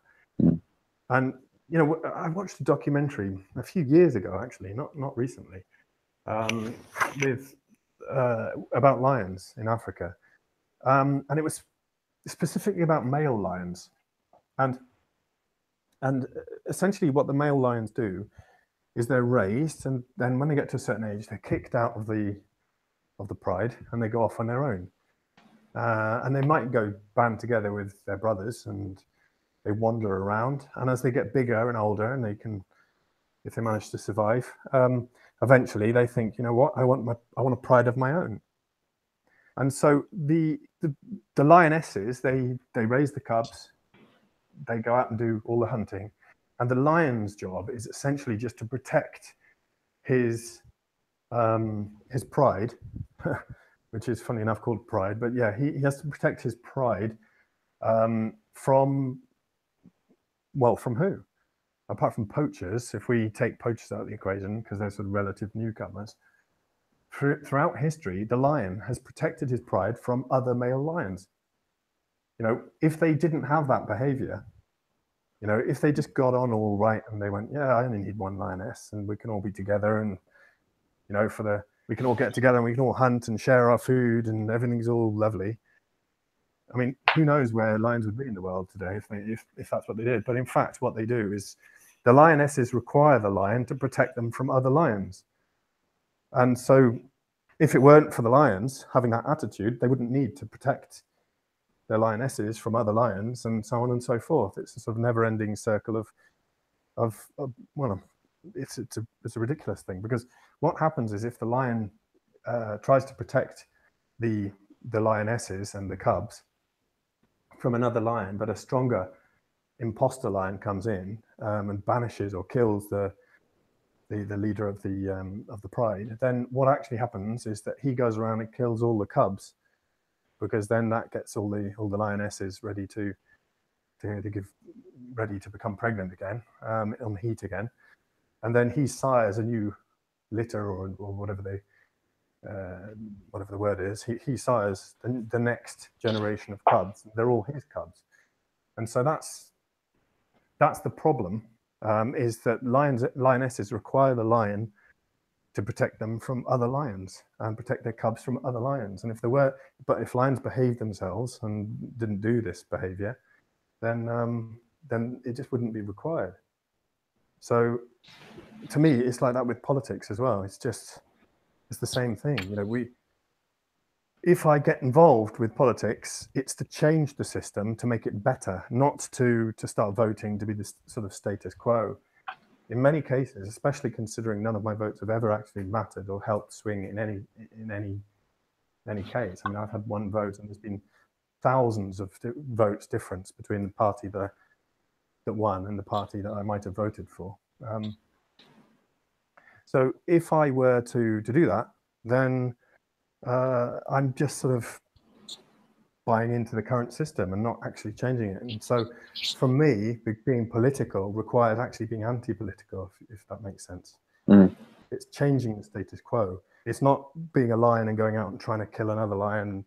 [SPEAKER 2] And, I watched a documentary a few years ago, actually, not recently, about lions in Africa. And it was specifically about male lions. And essentially what the male lions do is they're raised, and then when they get to a certain age, they're kicked out of the pride and they go off on their own. And they might go band together with their brothers and they wander around. And as they get bigger and older, and if they manage to survive, eventually they think, you know what, I want a pride of my own. And so the lionesses, they raise the cubs, they go out and do all the hunting, and the lion's job is essentially just to protect his pride, which is funny enough called pride, but yeah, he has to protect his pride from who? Apart from poachers, if we take poachers out of the equation, because they're sort of relative newcomers, throughout history, the lion has protected his pride from other male lions. If they didn't have that behavior, if they just got on all right and they went, yeah, I only need one lioness and we can all be together and, we can all get together and we can all hunt and share our food and everything's all lovely. I mean, who knows where lions would be in the world today if that's what they did. But in fact, what they do is the lionesses require the lion to protect them from other lions. And so if it weren't for the lions having that attitude, they wouldn't need to protect their lionesses from other lions and so on and so forth. It's a sort of never-ending circle of it's a ridiculous thing, because what happens is if the lion tries to protect the lionesses and the cubs from another lion, but a stronger imposter lion comes in and banishes or kills the leader of the pride, then what actually happens is that he goes around and kills all the cubs, because then that gets all the lionesses ready to become pregnant again, on heat again, and then he sires a new litter or whatever the word is. He sires the next generation of cubs. They're all his cubs, and so that's the problem. Is that lionesses require the lion to protect them from other lions and protect their cubs from other lions. And if lions behaved themselves and didn't do this behavior, then it just wouldn't be required. So to me, it's like that with politics as well. It's the same thing. if I get involved with politics, it's to change the system to make it better, not to start voting to be this sort of status quo. In many cases, especially considering none of my votes have ever actually mattered or helped swing in any case. I mean, I've had one vote, and there's been thousands of votes difference between the party that won and the party that I might have voted for. So if I were to do that, then I'm just sort of buying into the current system and not actually changing it. And so for me, being political requires actually being anti-political, if that makes sense. It's changing the status quo. It's not being a lion and going out and trying to kill another lion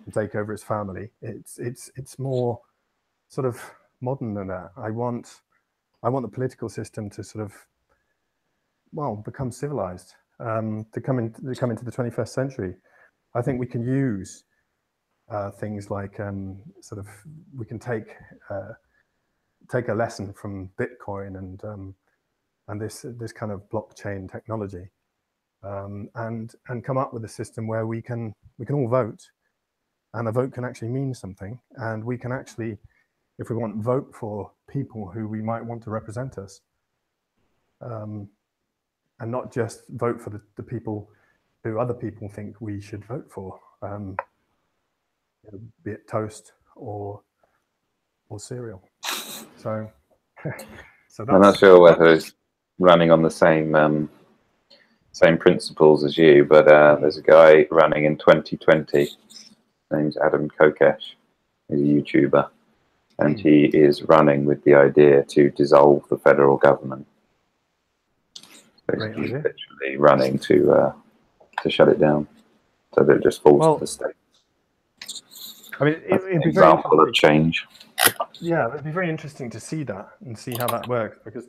[SPEAKER 2] and take over its family. It's more sort of modern than that. I want the political system to sort of, well, become civilized, to come into the 21st century. I think we can use things like sort of, we can take a lesson from Bitcoin and this kind of blockchain technology, and come up with a system where we can all vote, and a vote can actually mean something, and we can actually, if we want, vote for people who we might want to represent us, and not just vote for the people who other people think we should vote for, be it toast or cereal. So,
[SPEAKER 1] I'm not sure whether it's running on the same principles as you, but there's a guy running in 2020. His name's Adam Kokesh. He's a YouTuber, and he is running with the idea to dissolve the federal government. Basically, literally running to shut it down, so that it just falls to the state.
[SPEAKER 2] I mean, it'd be
[SPEAKER 1] example of change.
[SPEAKER 2] Yeah, it'd be very interesting to see that and see how that works, because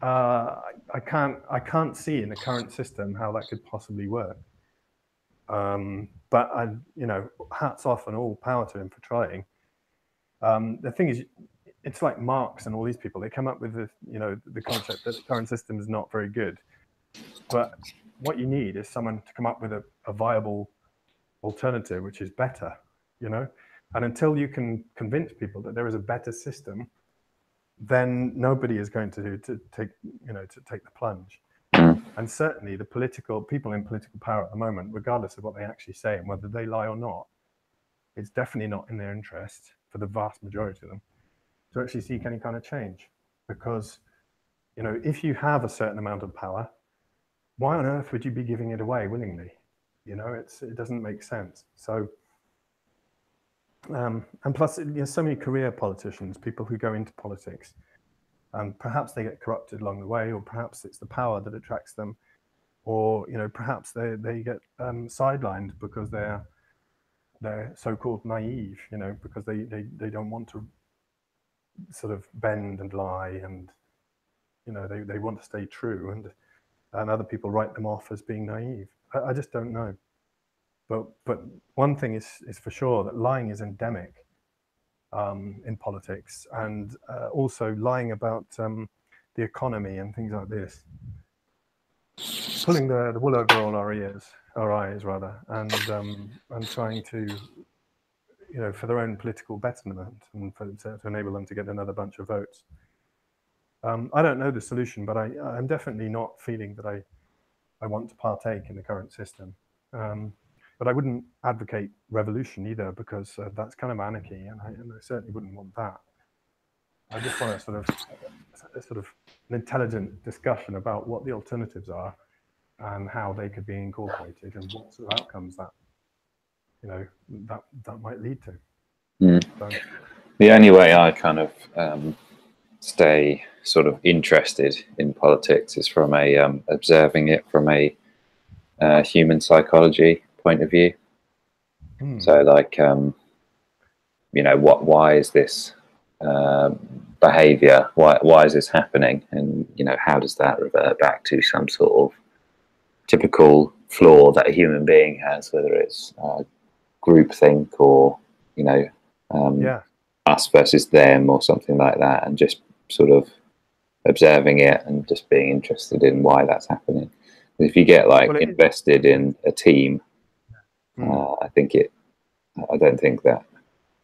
[SPEAKER 2] I can't see in the current system how that could possibly work. But hats off and all power to him for trying. The thing is, it's like Marx and all these people. They come up with the concept that the current system is not very good. But what you need is someone to come up with a viable alternative, which is better. And until you can convince people that there is a better system, then nobody is going to take the plunge. And certainly the people in political power at the moment, regardless of what they actually say and whether they lie or not, it's definitely not in their interest, for the vast majority of them, to actually seek any kind of change. Because if you have a certain amount of power, why on earth would you be giving it away willingly? It doesn't make sense. So and plus, so many career politicians, people who go into politics, and perhaps they get corrupted along the way, or perhaps it's the power that attracts them, or perhaps they get sidelined because they're so-called naive, because they don't want to sort of bend and lie, and they want to stay true, and other people write them off as being naive. I just don't know. But one thing is for sure, that lying is endemic in politics, and also lying about the economy and things like this, pulling the wool over all our eyes rather, and trying to, for their own political betterment and to enable them to get another bunch of votes. I don't know the solution, but I'm definitely not feeling that I want to partake in the current system. But I wouldn't advocate revolution either, because that's kind of anarchy, and I certainly wouldn't want that. I just want a sort of an intelligent discussion about what the alternatives are and how they could be incorporated, and what sort of outcomes that that might lead to. So,
[SPEAKER 1] the only way I kind of stay sort of interested in politics is from observing it from a human psychology point of view. So like why is this behavior, why is this happening, and how does that revert back to some sort of typical flaw that a human being has, whether it's groupthink or us versus them or something like that, and just sort of observing it and just being interested in why that's happening. If you get invested in a team, I don't think that,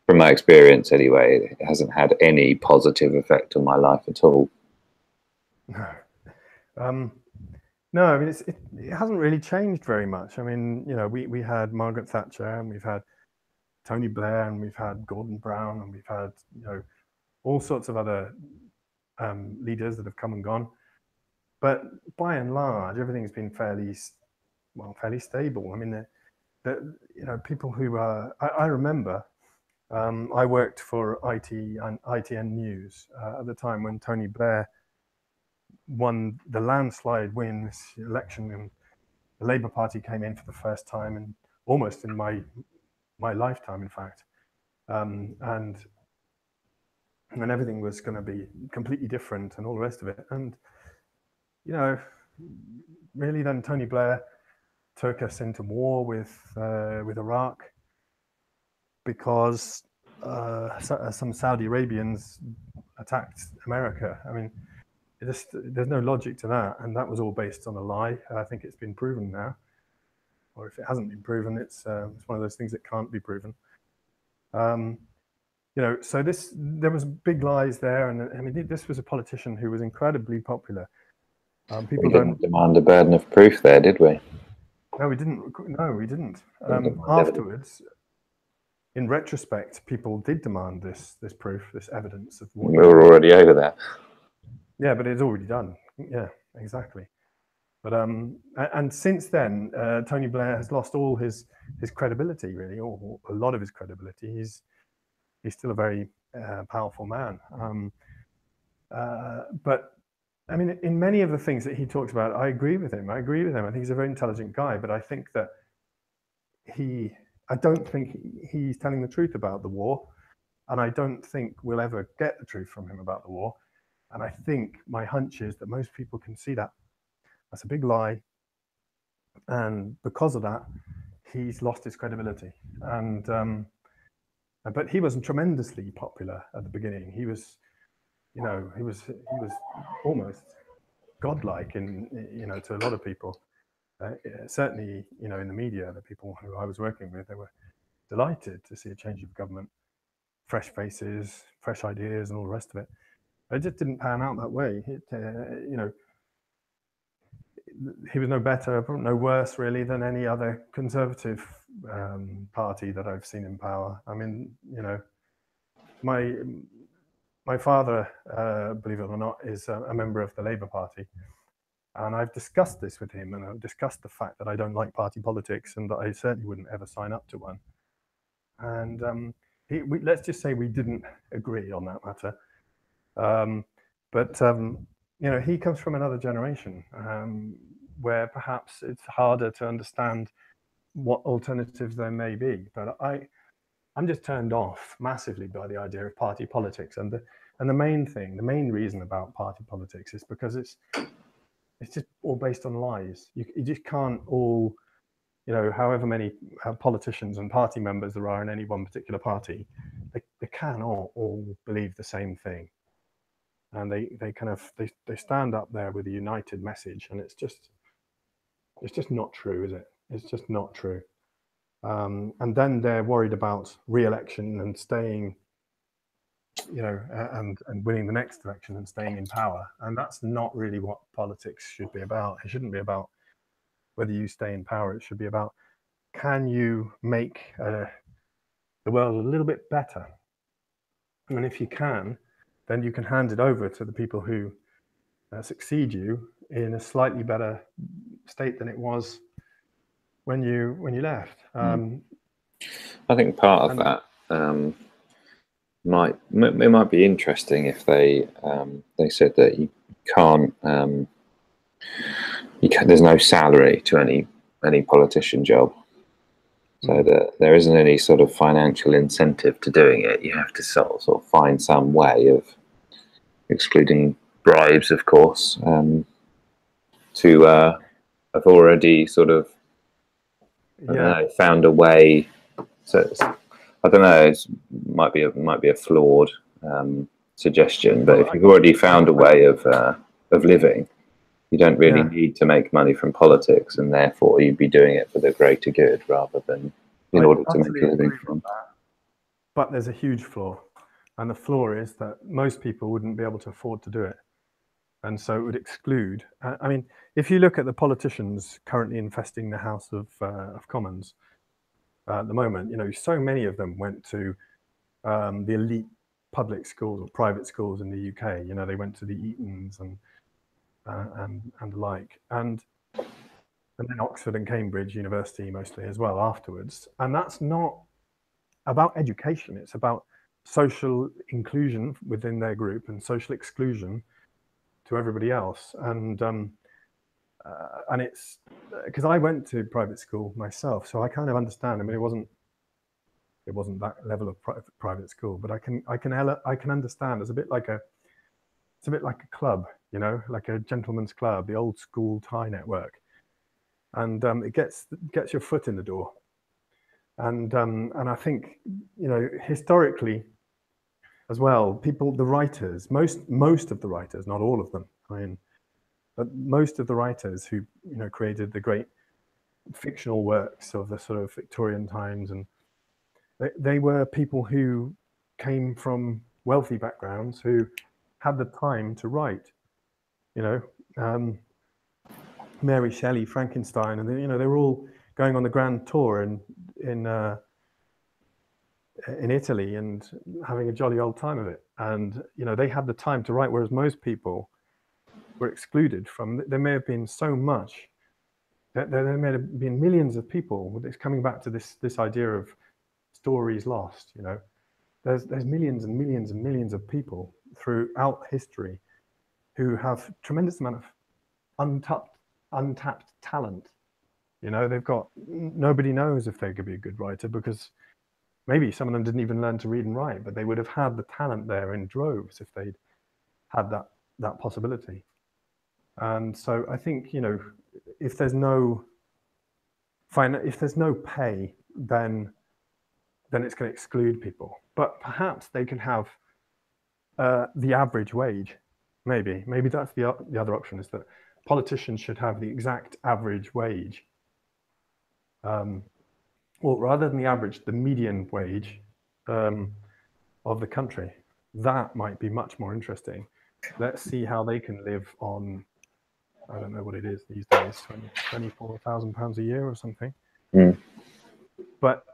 [SPEAKER 1] from my experience anyway, it hasn't had any positive effect on my life at all.
[SPEAKER 2] No. No, I mean, it hasn't really changed very much. I mean, you know, we had Margaret Thatcher, and we've had Tony Blair, and we've had Gordon Brown, and we've had, you know, all sorts of other leaders that have come and gone. But by and large, everything's been fairly stable. I mean, you know, people who I remember, I worked for ITN News at the time when Tony Blair won the landslide win this election, and the Labour Party came in for the first time, and almost in my lifetime, in fact, and everything was going to be completely different and all the rest of it. And you know, really, then Tony Blair took us into war with Iraq because some Saudi Arabians attacked America. I mean, there's no logic to that, and that was all based on a lie. I think it's been proven now, or if it hasn't been proven, it's one of those things that can't be proven. You know, so there was big lies there, and I mean, this was a politician who was incredibly popular.
[SPEAKER 1] We didn't demand a burden of proof there, did we?
[SPEAKER 2] No, we didn't. No, we didn't. Afterwards, in retrospect, people did demand this proof, this evidence of what
[SPEAKER 1] we were already over that.
[SPEAKER 2] Yeah, but it's already done. Yeah, exactly. But and since then, Tony Blair has lost all his credibility, really, or a lot of his credibility. He's still a very powerful man. But I mean, in many of the things that he talks about, I agree with him. I think he's a very intelligent guy, but I think that I don't think he's telling the truth about the war, and I don't think we'll ever get the truth from him about the war. And I think my hunch is that most people can see that that's a big lie, and because of that, he's lost his credibility. And but he wasn't tremendously popular at the beginning. He was, you know, he was almost godlike in, you know, to a lot of people. Certainly, you know, in the media, the people who I was working with, they were delighted to see a change of government, fresh faces, fresh ideas, and all the rest of it. It just didn't pan out that way. You know, he was no better, no worse, really, than any other conservative party that I've seen in power. I mean, you know, my father, believe it or not, is a member of the Labour Party, and I've discussed this with him, and I've discussed the fact that I don't like party politics, and that I certainly wouldn't ever sign up to one. And let's just say we didn't agree on that matter. But you know, he comes from another generation where perhaps it's harder to understand what alternatives there may be. But I'm just turned off massively by the idea of party politics, and the main reason about party politics is because it's just all based on lies. You just can't all, you know, however many politicians and party members there are in any one particular party, they can all believe the same thing. And they stand up there with a united message, and it's just not true, is it? It's just not true. And then they're worried about re-election and staying, you know, and winning the next election and staying in power. And that's not really what politics should be about. It shouldn't be about whether you stay in power. It should be about, can you make the world a little bit better? And if you can, then you can hand it over to the people who succeed you in a slightly better state than it was when you left.
[SPEAKER 1] I think part of that might be interesting if they said that you can't. There's no salary to any politician job, so that there isn't any sort of financial incentive to doing it. You have to sort of find some way of, excluding bribes, of course, to have already sort of found a way. So I don't know. It might be a flawed suggestion, but if you've already found a way of living, you don't really need to make money from politics, and therefore you'd be doing it for the greater good rather than in
[SPEAKER 2] I
[SPEAKER 1] order to make
[SPEAKER 2] utterly
[SPEAKER 1] a living
[SPEAKER 2] agree with
[SPEAKER 1] from.
[SPEAKER 2] that. But there's a huge flaw. And the flaw is that most people wouldn't be able to afford to do it. And so it would exclude. I mean, if you look at the politicians currently infesting the House of Commons at the moment, you know, so many of them went to the elite public schools or private schools in the UK. You know, they went to the Etons and the like, and then Oxford and Cambridge University mostly as well afterwards. And that's not about education. It's about social inclusion within their group and social exclusion to everybody else. And it's because I went to private school myself, so I kind of understand. I mean, it wasn't that level of private school, but I can understand. It's a bit like a club, you know, like a gentleman's club, the old school tie network, and it gets your foot in the door. And I think, you know, historically as well, the writers, most of the writers, not all of them, I mean, but most of the writers who, you know, created the great fictional works of the sort of Victorian times, and they were people who came from wealthy backgrounds who had the time to write. You know, Mary Shelley, Frankenstein, and you know, they were all going on the grand tour in Italy and having a jolly old time of it. And you know, they had the time to write, whereas most people were excluded from. There may have been so much. There may have been millions of people. It's coming back to this idea of stories lost. You know, there's millions and millions and millions of people throughout history who have tremendous amount of untapped talent. You know, they've got, nobody knows if they could be a good writer because maybe some of them didn't even learn to read and write, but they would have had the talent there in droves if they'd had that possibility. And so I think, you know, if there's no pay, then it's going to exclude people. But perhaps they can have the average wage. Maybe that's the other option, is that politicians should have the exact average wage. Well, rather than the average, the median wage of the country. That might be much more interesting. Let's see how they can live on, I don't know what it is these days, £24,000 a year or something.
[SPEAKER 1] Mm.
[SPEAKER 2] But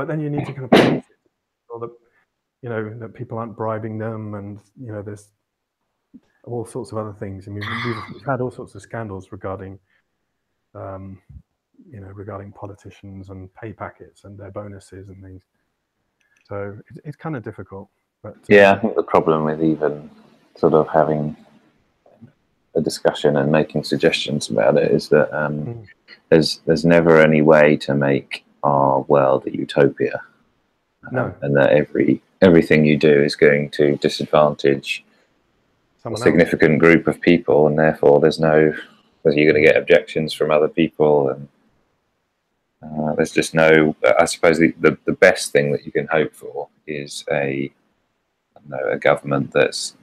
[SPEAKER 2] then you need to kind of police it, so that, you know, that people aren't bribing them, and you know, there's all sorts of other things. I mean, we've had all sorts of scandals regarding, you know, regarding politicians and pay packets and their bonuses and things. So it's kind of difficult. But
[SPEAKER 1] yeah, I think the problem with even sort of having a discussion and making suggestions about it is that there's never any way to make our world a utopia,
[SPEAKER 2] no.
[SPEAKER 1] And that everything you do is going to disadvantage a significant group of people, and therefore you're going to get objections from other people, and there's just no. I suppose the best thing that you can hope for is a government that's,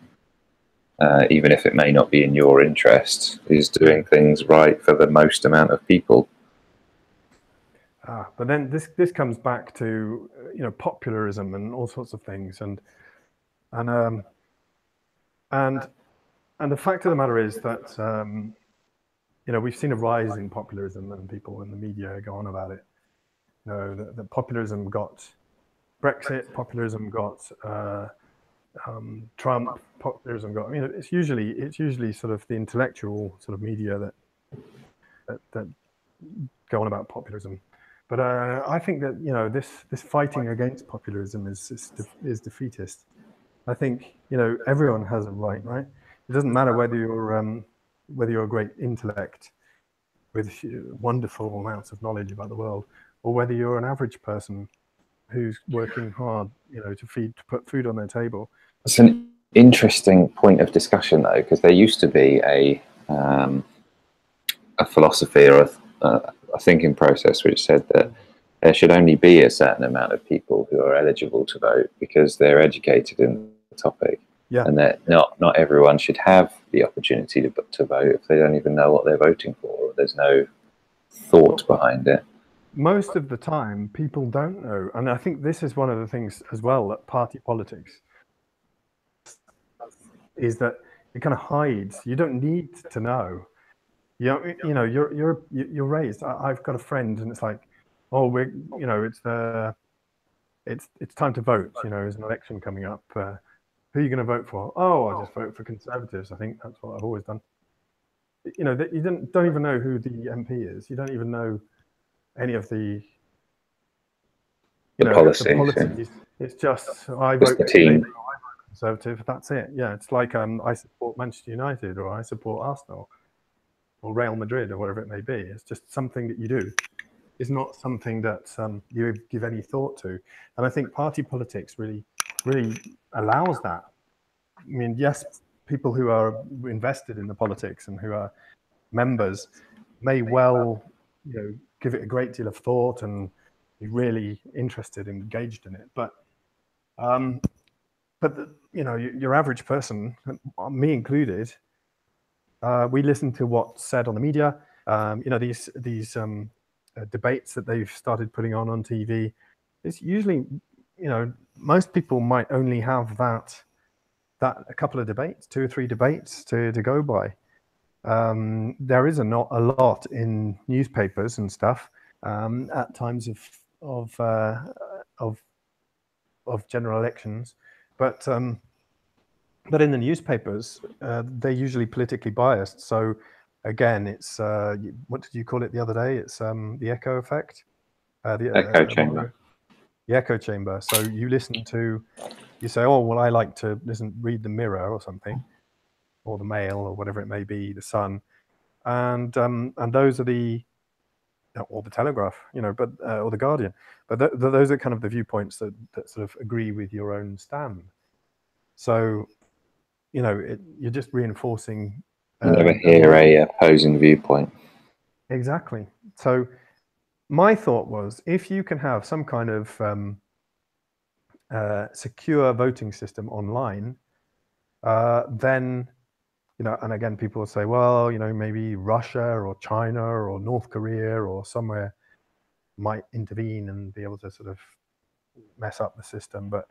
[SPEAKER 1] even if it may not be in your interest, is doing things right for the most amount of people.
[SPEAKER 2] But then this comes back to, you know, popularism and all sorts of things, and the fact of the matter is that you know, we've seen a rise in populism, and people in the media go on about it. You know, the populism got Brexit, populism got Trump, populism got. I mean, it's usually sort of the intellectual sort of media that go on about populism. But I think that, you know, this fighting against populism is defeatist. I think, you know, everyone has a right. It doesn't matter whether you're a great intellect with wonderful amounts of knowledge about the world, or whether you're an average person who's working hard, you know, to put food on their table.
[SPEAKER 1] It's an interesting point of discussion, though, because there used to be a philosophy or a thinking process which said that there should only be a certain amount of people who are eligible to vote because they're educated in the topic, and that not everyone should have the opportunity to vote if they don't even know what they're voting for, or there's no thought behind it.
[SPEAKER 2] most of the time people don't know, and I think this is one of the things as well that party politics is, that it kind of hides. You don't need to know. You're raised. I've got a friend, and it's like, oh, it's time to vote. There's an election coming up. Who are you going to vote for? Oh, I'll just vote for Conservatives. I think that's what I've always done. That you don't even know who the MP is. You don't even know any of the policies. It's just I vote
[SPEAKER 1] the team.
[SPEAKER 2] Conservative. That's it. Yeah, it's like I support Manchester United, or I support Arsenal, or Real Madrid, or whatever it may be. It's just something that you do. It's not something that you give any thought to. And I think party politics really allows that. I mean, yes, people who are invested in the politics and who are members may well, give it a great deal of thought and be really interested and engaged in it. But your average person, me included, we listen to what's said on the media. These debates that they've started putting on TV. It's usually, most people might only have that a couple of debates, 2 or 3 debates to go by. There is not a lot in newspapers and stuff at times of general elections, but in the newspapers, they're usually politically biased. So again, it's what did you call it the other day? It's the echo effect,
[SPEAKER 1] the echo chamber.
[SPEAKER 2] The echo chamber. So you say, oh well, I like to read the Mirror or something, or the Mail, or whatever it may be, the Sun, and those are or the Telegraph, but or the Guardian, but those are kind of the viewpoints that sort of agree with your own stand. So, you're just reinforcing.
[SPEAKER 1] You never hear a opposing viewpoint.
[SPEAKER 2] Exactly. So, my thought was, if you can have some kind of secure voting system online, then, and again, people will say, well, maybe Russia or China or North Korea or somewhere might intervene and be able to sort of mess up the system. But,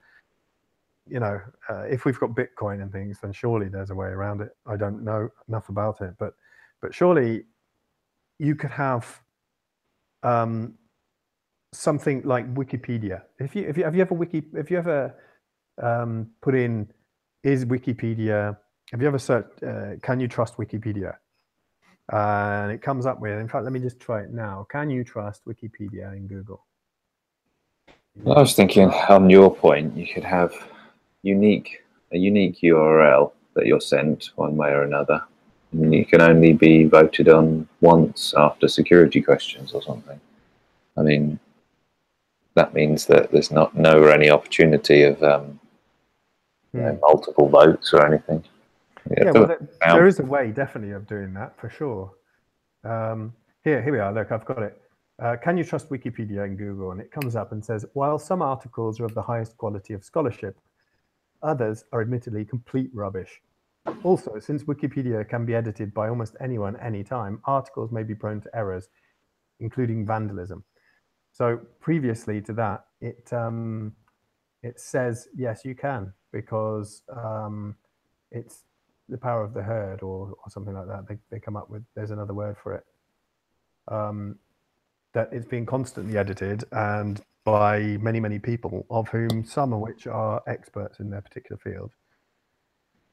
[SPEAKER 2] if we've got Bitcoin and things, then surely there's a way around it. I don't know enough about it, but surely you could have something like Wikipedia. Have you ever put in, is Wikipedia? Have you ever searched, can you trust Wikipedia? And it comes up with, in fact, let me just try it now. Can you trust Wikipedia in Google?
[SPEAKER 1] Well, I was thinking, on your point, you could have a unique URL that you're sent one way or another. And you can only be voted on once after security questions or something. I mean, that means that there's no or any opportunity of multiple votes or anything.
[SPEAKER 2] Yeah, well, there is a way, definitely, of doing that for sure. Here we are. Look, I've got it. Can you trust Wikipedia in Google? And it comes up and says, while some articles are of the highest quality of scholarship, others are admittedly complete rubbish. Also, since Wikipedia can be edited by almost anyone, anytime, articles may be prone to errors, including vandalism. So previously to that, it says, yes, you can, because it's the power of the herd or something like that. They come up with, there's another word for it. That it's being constantly edited and by many, many people, of whom some of which are experts in their particular field.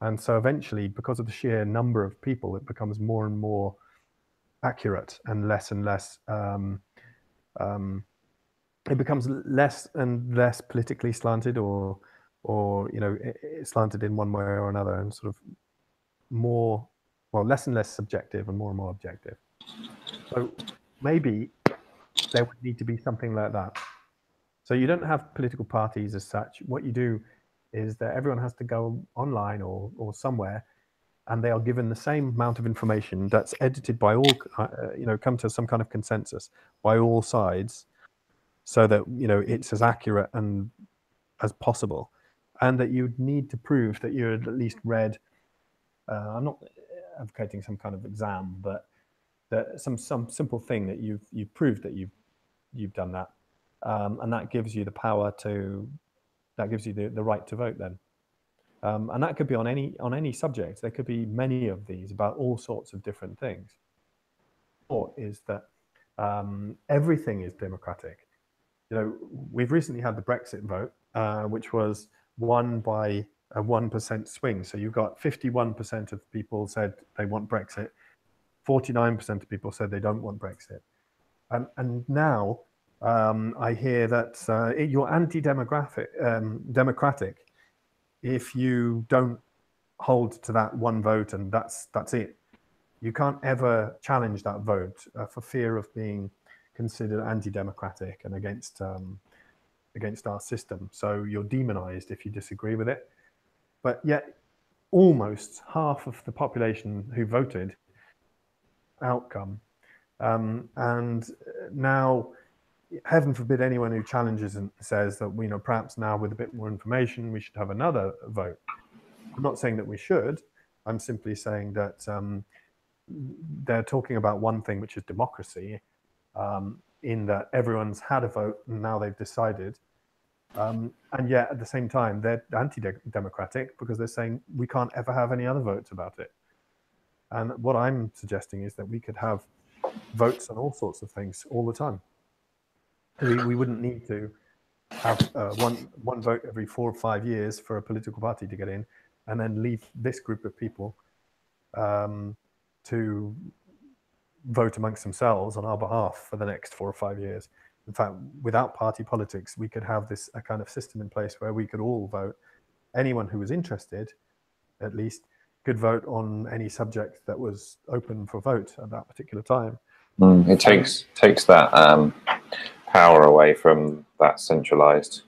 [SPEAKER 2] And so eventually, because of the sheer number of people, it becomes more and more accurate and less, it becomes less and less politically slanted or slanted in one way or another, and sort of less and less subjective and more objective. So maybe there would need to be something like that. So you don't have political parties as such. What you do is that everyone has to go online or somewhere, and they are given the same amount of information that's edited by all, come to some kind of consensus by all sides, so that it's as accurate and as possible, and that you need to prove that you had at least read. I'm not advocating some kind of exam, but that some simple thing that you've proved that you've you've done that, and that gives you the power to, that gives you the right to vote then. And that could be on any subject. There could be many of these about all sorts of different things. Thought is that everything is democratic. You know, we've recently had the Brexit vote, which was won by a 1% swing. So you've got 51% of people said they want Brexit, 49% of people said they don't want Brexit. And now I hear that you're anti-democratic if you don't hold to that one vote, and that's it. You can't ever challenge that vote for fear of being considered anti-democratic and against our system. So you're demonized if you disagree with it. But yet, almost half of the population who voted outcome, and now, heaven forbid anyone who challenges and says that, you know, perhaps now with a bit more information we should have another vote. I'm not saying that we should. I'm simply saying that they're talking about one thing, which is democracy, in that everyone's had a vote and now they've decided. And yet at the same time, they're anti-democratic because they're saying we can't ever have any other votes about it. And what I'm suggesting is that we could have votes on all sorts of things all the time. We wouldn't need to have one vote every 4 or 5 years for a political party to get in, and then leave this group of people to vote amongst themselves on our behalf for the next 4 or 5 years. In fact, without party politics, we could have a kind of system in place where we could all vote. Anyone who was interested, at least, could vote on any subject that was open for vote at that particular time.
[SPEAKER 1] It takes that power away from that centralized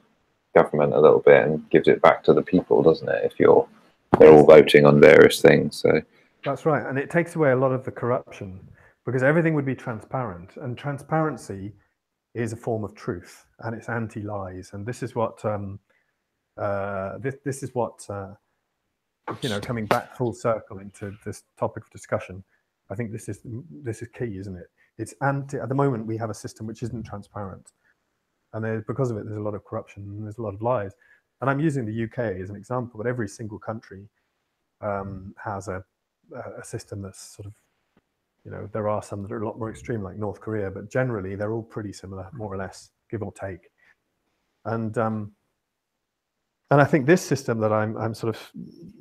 [SPEAKER 1] government a little bit and gives it back to the people, doesn't it? If they're all voting on various things. So
[SPEAKER 2] that's right, and it takes away a lot of the corruption because everything would be transparent, and transparency is a form of truth, and it's anti-lies. And this is what this is what you know, coming back full circle into this topic of discussion. I think this is key, isn't it? It's at the moment we have a system which isn't transparent, and because of it, there's a lot of corruption and there's a lot of lies. And I'm using the UK as an example, but every single country has a system that's sort of, you know, there are some that are a lot more extreme, like North Korea, but generally they're all pretty similar, more or less, give or take. And I think this system that I'm sort of,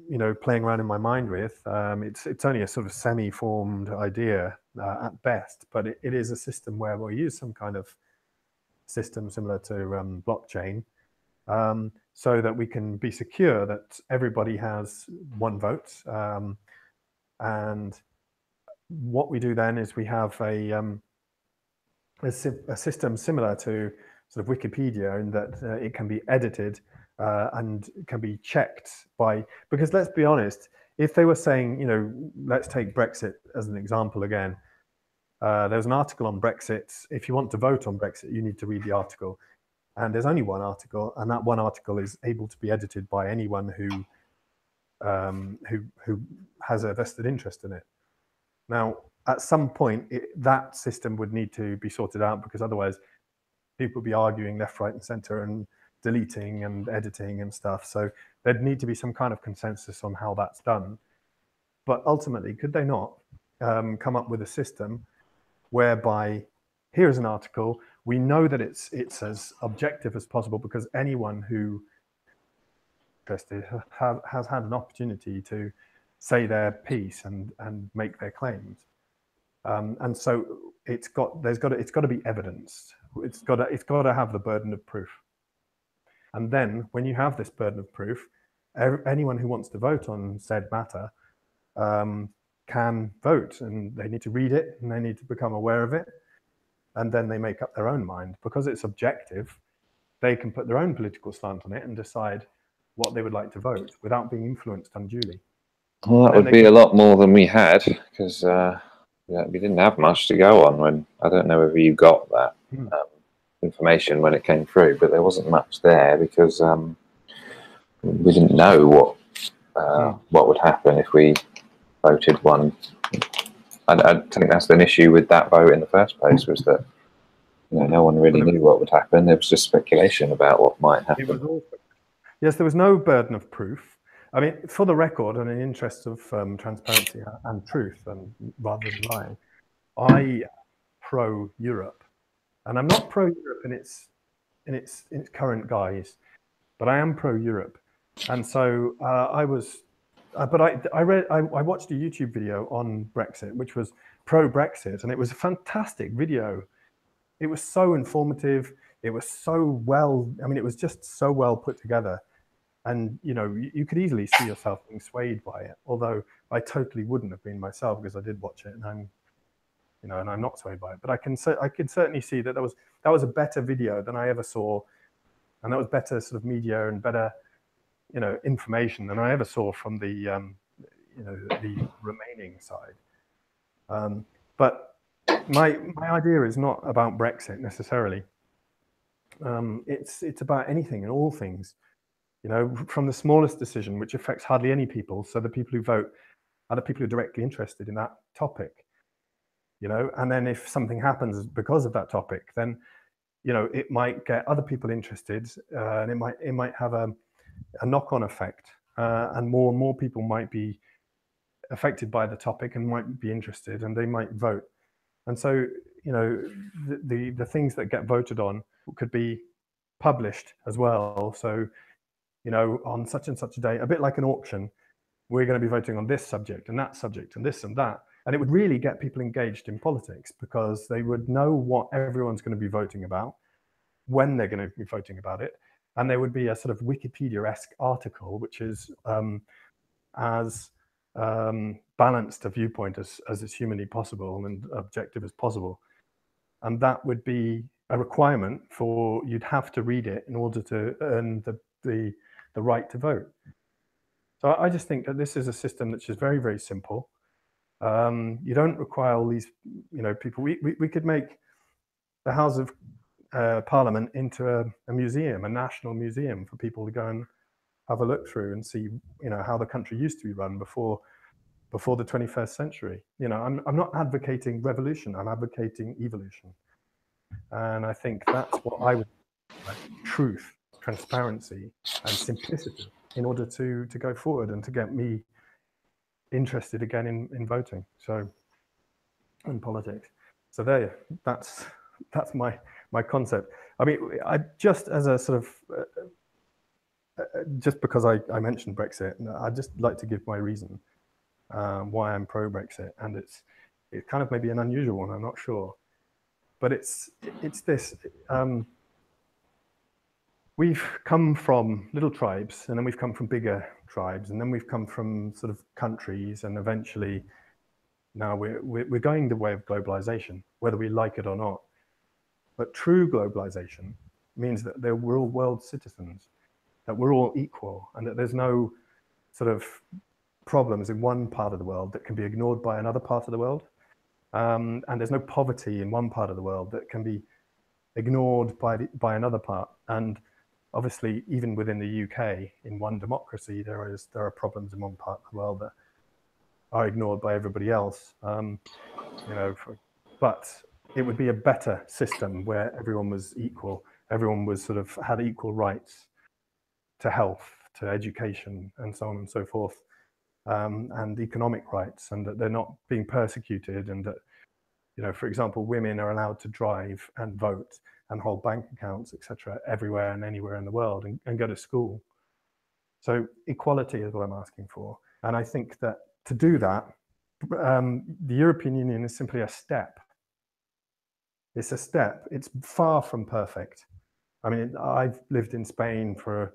[SPEAKER 2] you know, playing around in my mind with, it's only a sort of semi-formed idea at best, but it is a system where we'll use some kind of system similar to blockchain, so that we can be secure that everybody has one vote. And what we do then is we have a system similar to sort of Wikipedia, in that it can be edited and can be checked by, because let's be honest, if they were saying, you know, let's take Brexit as an example again, there's an article on Brexit. If you want to vote on Brexit, you need to read the article, and there's only one article, and that one article is able to be edited by anyone who has a vested interest in it. Now, at some point, that system would need to be sorted out, because otherwise people would be arguing left, right, and center and deleting and editing and stuff. So there'd need to be some kind of consensus on how that's done. But ultimately, could they not come up with a system whereby here's an article, we know that it's as objective as possible, because anyone who is interested has had an opportunity to say their piece and make their claims. And so it's got to be evidenced. It's got to have the burden of proof. And then when you have this burden of proof, anyone who wants to vote on said matter can vote, and they need to read it and they need to become aware of it, and then they make up their own mind. Because it's objective, they can put their own political slant on it and decide what they would like to vote without being influenced unduly.
[SPEAKER 1] Well, that would be a lot more than we had, because we didn't have much to go on. When I don't know whether you got that information when it came through, but there wasn't much there, because we didn't know what would happen if we voted one. I think that's an issue with that vote in the first place, was that no one really knew what would happen. There was just speculation about what might happen.
[SPEAKER 2] It was all, yes, there was no burden of proof. I mean, for the record, and in the interest of transparency and truth, and rather than lying, I am pro-Europe, and I'm not pro-Europe in its current guise, but I am pro-Europe, and so I was. But I watched a YouTube video on Brexit, which was pro-Brexit, and it was a fantastic video. It was so informative. It was so well. I mean, it was just so well put together. And you could easily see yourself being swayed by it. Although I totally wouldn't have been myself, because I did watch it, and I'm not swayed by it. But I can certainly see that that was a better video than I ever saw, and that was better sort of media and better information than I ever saw from the the remaining side. But my idea is not about Brexit necessarily. It's about anything and all things. From the smallest decision, which affects hardly any people, so the people who vote are the people who are directly interested in that topic. And then if something happens because of that topic, then it might get other people interested, and it might have a knock-on effect, and more people might be affected by the topic and might be interested, and they might vote. And so the things that get voted on could be published as well. So on such and such a day, a bit like an auction, we're going to be voting on this subject and that subject and this and that. And it would really get people engaged in politics, because they would know what everyone's going to be voting about, when they're going to be voting about it. And there would be a sort of Wikipedia-esque article, which is as balanced a viewpoint as is humanly possible and objective as possible. And that would be a requirement for, you'd have to read it in order to earn the right to vote. So I just think that this is a system that's just very, very simple. You don't require all these, people. We could make the House of Parliament into a museum, a national museum for people to go and have a look through and see, how the country used to be run before the 21st century. I'm not advocating revolution. I'm advocating evolution. And I think that's what I would like: truth, transparency, and simplicity, in order to go forward and to get me interested again in voting, so in politics. So that's my concept. I mean, I just, as a sort of just because I mentioned Brexit, I'd just like to give my reason why I'm pro-Brexit, and it's kind of maybe an unusual one, I'm not sure, but it's this. We've come from little tribes, and then we've come from bigger tribes, and then we've come from sort of countries, and eventually now we're going the way of globalization, whether we like it or not. But true globalization means that we're all world citizens, that we're all equal, and that there's no sort of problems in one part of the world that can be ignored by another part of the world. And there's no poverty in one part of the world that can be ignored by another part. And obviously, even within the UK, in one democracy, there are problems in one part of the world that are ignored by everybody else. But it would be a better system where everyone was equal. Everyone was sort of had equal rights to health, to education, and so on and so forth, and economic rights, and that they're not being persecuted, and that, for example, women are allowed to drive and vote and hold bank accounts, etc., everywhere and anywhere in the world, and go to school. So equality is what I'm asking for. And I think that to do that, the European Union is simply a step. It's a step. It's far from perfect. I mean, I've lived in Spain for,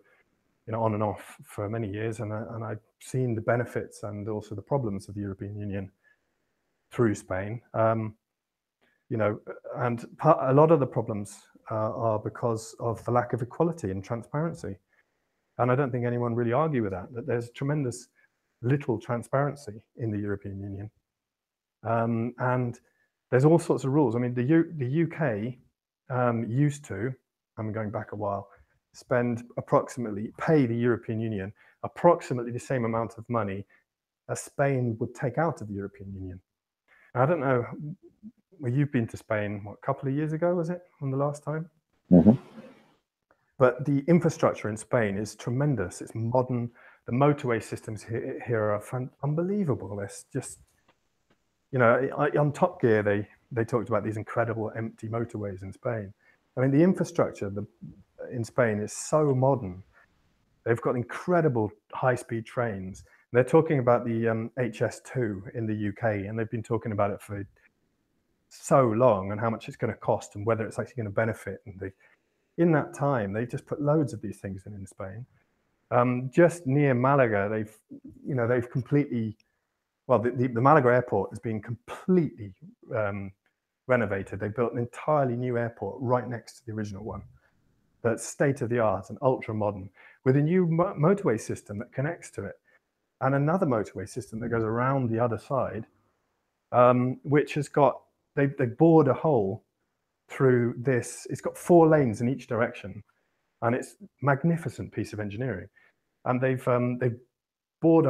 [SPEAKER 2] on and off for many years, and I've seen the benefits and also the problems of the European Union through Spain. And a lot of the problems are because of the lack of equality and transparency. And I don't think anyone really argue with that there's tremendous little transparency in the European Union. And there's all sorts of rules. I mean, the UK used to, I'm going back a while, pay the European Union approximately the same amount of money as Spain would take out of the European Union. I don't know well, you've been to Spain, what, a couple of years ago, was it, on the last time?
[SPEAKER 1] Hmm.
[SPEAKER 2] But the infrastructure in Spain is tremendous. It's modern. The motorway systems here are unbelievable. It's just, on Top Gear, they talked about these incredible empty motorways in Spain. I mean, the infrastructure in Spain is so modern. They've got incredible high-speed trains. They're talking about the HS2 in the UK, and they've been talking about it for so long and how much it's going to cost and whether it's actually going to benefit. And in that time, they just put loads of these things in Spain. Just near Malaga, they've completely, well, the Malaga airport has been completely renovated. They built an entirely new airport right next to the original one. That's state of the art and ultra modern, with a new motorway system that connects to it, and another motorway system that goes around the other side, which has got, they bored a hole through this. It's got 4 lanes in each direction, and it's a magnificent piece of engineering. And they've bored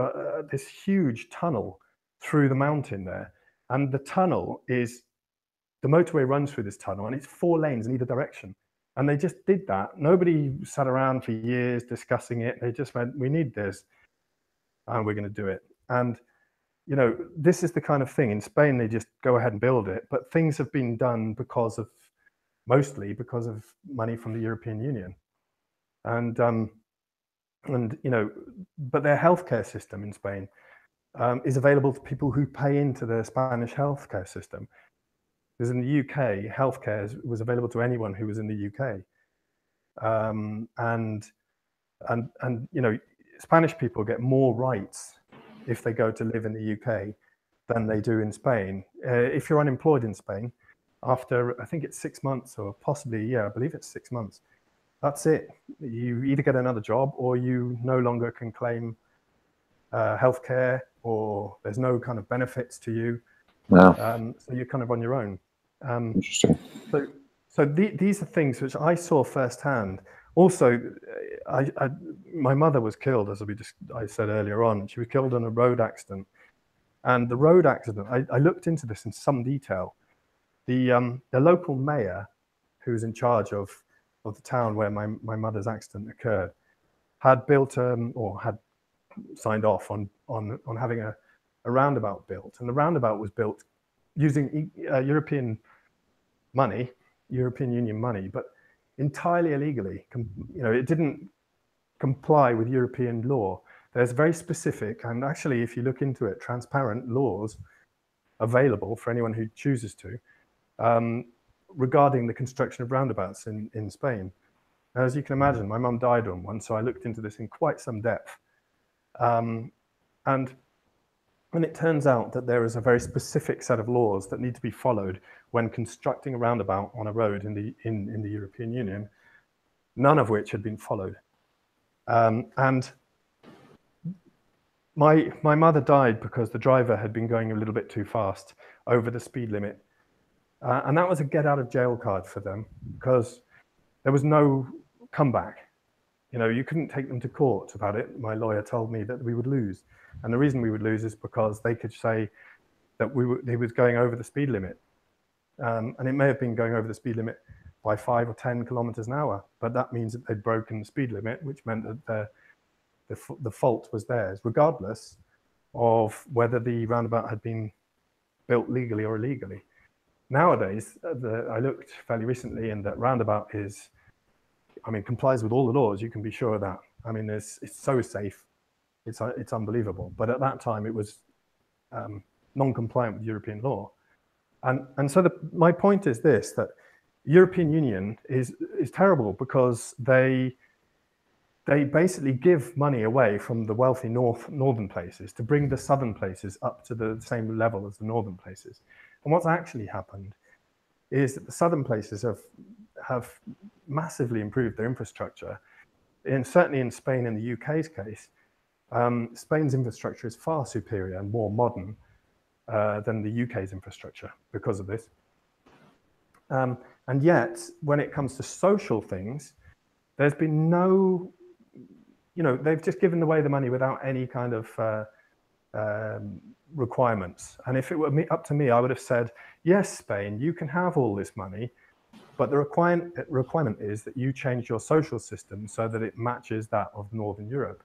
[SPEAKER 2] this huge tunnel through the mountain there, and the motorway runs through this tunnel, and it's 4 lanes in either direction. And they just did that. Nobody sat around for years discussing it. They just went, we need this, and we're going to do it. And, this is the kind of thing. In Spain, they just go ahead and build it. But things have been done mostly because of money from the European Union. And but their healthcare system in Spain is available to people who pay into the Spanish healthcare system. Because in the UK, healthcare was available to anyone who was in the UK, and Spanish people get more rights if they go to live in the UK than they do in Spain. If you're unemployed in Spain, after I think it's 6 months, or possibly, I believe it's 6 months, that's it. You either get another job or you no longer can claim healthcare, or there's no kind of benefits to you.
[SPEAKER 1] No.
[SPEAKER 2] So you're kind of on your own.
[SPEAKER 1] Interesting.
[SPEAKER 2] So these are things which I saw firsthand. Also, my mother was killed, as I said earlier on. She was killed in a road accident. And the road accident, I looked into this in some detail. The local mayor, who's in charge of the town where my mother's accident occurred, had built or had signed off on having a roundabout built. And the roundabout was built using European Union money, but entirely illegally. It didn't comply with European law. There's very specific, and actually, if you look into it, transparent laws available for anyone who chooses to, regarding the construction of roundabouts in Spain. Now, as you can imagine, my mum died on one, so I looked into this in quite some depth. And it turns out that there is a very specific set of laws that need to be followed when constructing a roundabout on a road in the European Union, none of which had been followed. And my mother died because the driver had been going a little bit too fast over the speed limit. And that was a get out of jail card for them, because there was no comeback. You couldn't take them to court about it. My lawyer told me that we would lose. And the reason we would lose is because they could say that he was going over the speed limit. And it may have been going over the speed limit by 5 or 10 kilometers an hour, but that means that they'd broken the speed limit, which meant that the fault was theirs, regardless of whether the roundabout had been built legally or illegally. Nowadays, I looked fairly recently, and that roundabout complies with all the laws. You can be sure of that. It's so safe. It's unbelievable. But at that time, it was non-compliant with European law. And so my point is this, that European Union is terrible, because they basically give money away from the wealthy northern places to bring the southern places up to the same level as the northern places. And what's actually happened is that the southern places have massively improved their infrastructure. Certainly in Spain, in the UK's case, Spain's infrastructure is far superior and more modern than the UK's infrastructure because of this. And yet, when it comes to social things, there's been no, they've just given away the money without any kind of requirements. And if it were up to me, I would have said, yes, Spain, you can have all this money, but the requirement is that you change your social system so that it matches that of Northern Europe.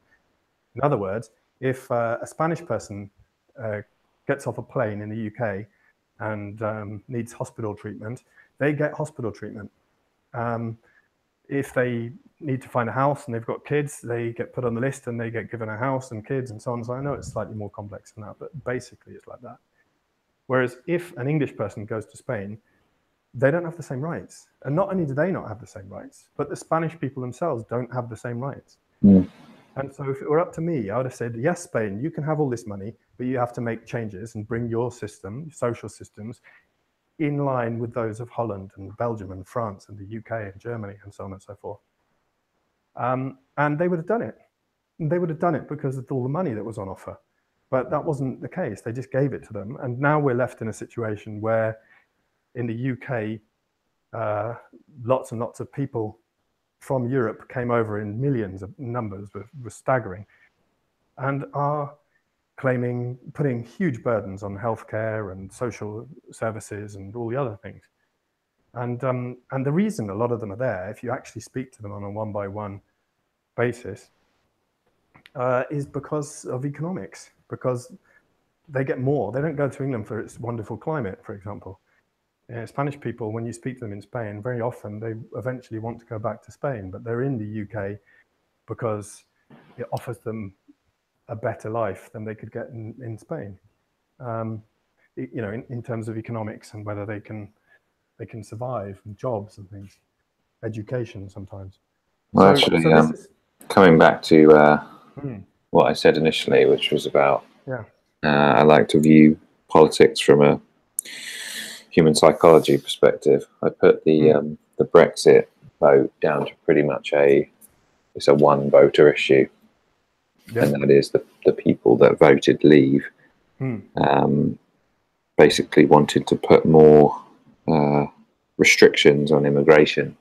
[SPEAKER 2] In other words, if a Spanish person gets off a plane in the UK and needs hospital treatment, they get hospital treatment. If they need to find a house and they've got kids, they get put on the list and they get given a house and kids and so on. So I know it's slightly more complex than that, but basically it's like that. Whereas if an English person goes to Spain, they don't have the same rights. And not only do they not have the same rights, but the Spanish people themselves don't have the same rights.
[SPEAKER 1] Mm.
[SPEAKER 2] And so if it were up to me, I would have said, yes, Spain, you can have all this money, but you have to make changes and bring your system, social systems, in line with those of Holland and Belgium and France and the UK and Germany and so on and so forth. And they would have done it. And they would have done it because of all the money that was on offer. But that wasn't the case. They just gave it to them. And now we're left in a situation where in the UK, lots and lots of people from Europe came over in millions of numbers, was staggering, and are claiming, putting huge burdens on healthcare and social services and all the other things. And the reason a lot of them are there, if you actually speak to them on a one-by-one basis, is because of economics, because they get more. They don't go to England for its wonderful climate, for example. Spanish people, when you speak to them in Spain, very often they eventually want to go back to Spain, but they're in the UK because it offers them a better life than they could get in Spain. In terms of economics and whether they can survive, and jobs and things, education sometimes.
[SPEAKER 1] Well, so, actually, coming back to what I said initially, which was about I like to view politics from a human psychology perspective. I put the Brexit vote down to pretty much it's a one voter issue, and that is the people that voted leave basically wanted to put more restrictions on immigration,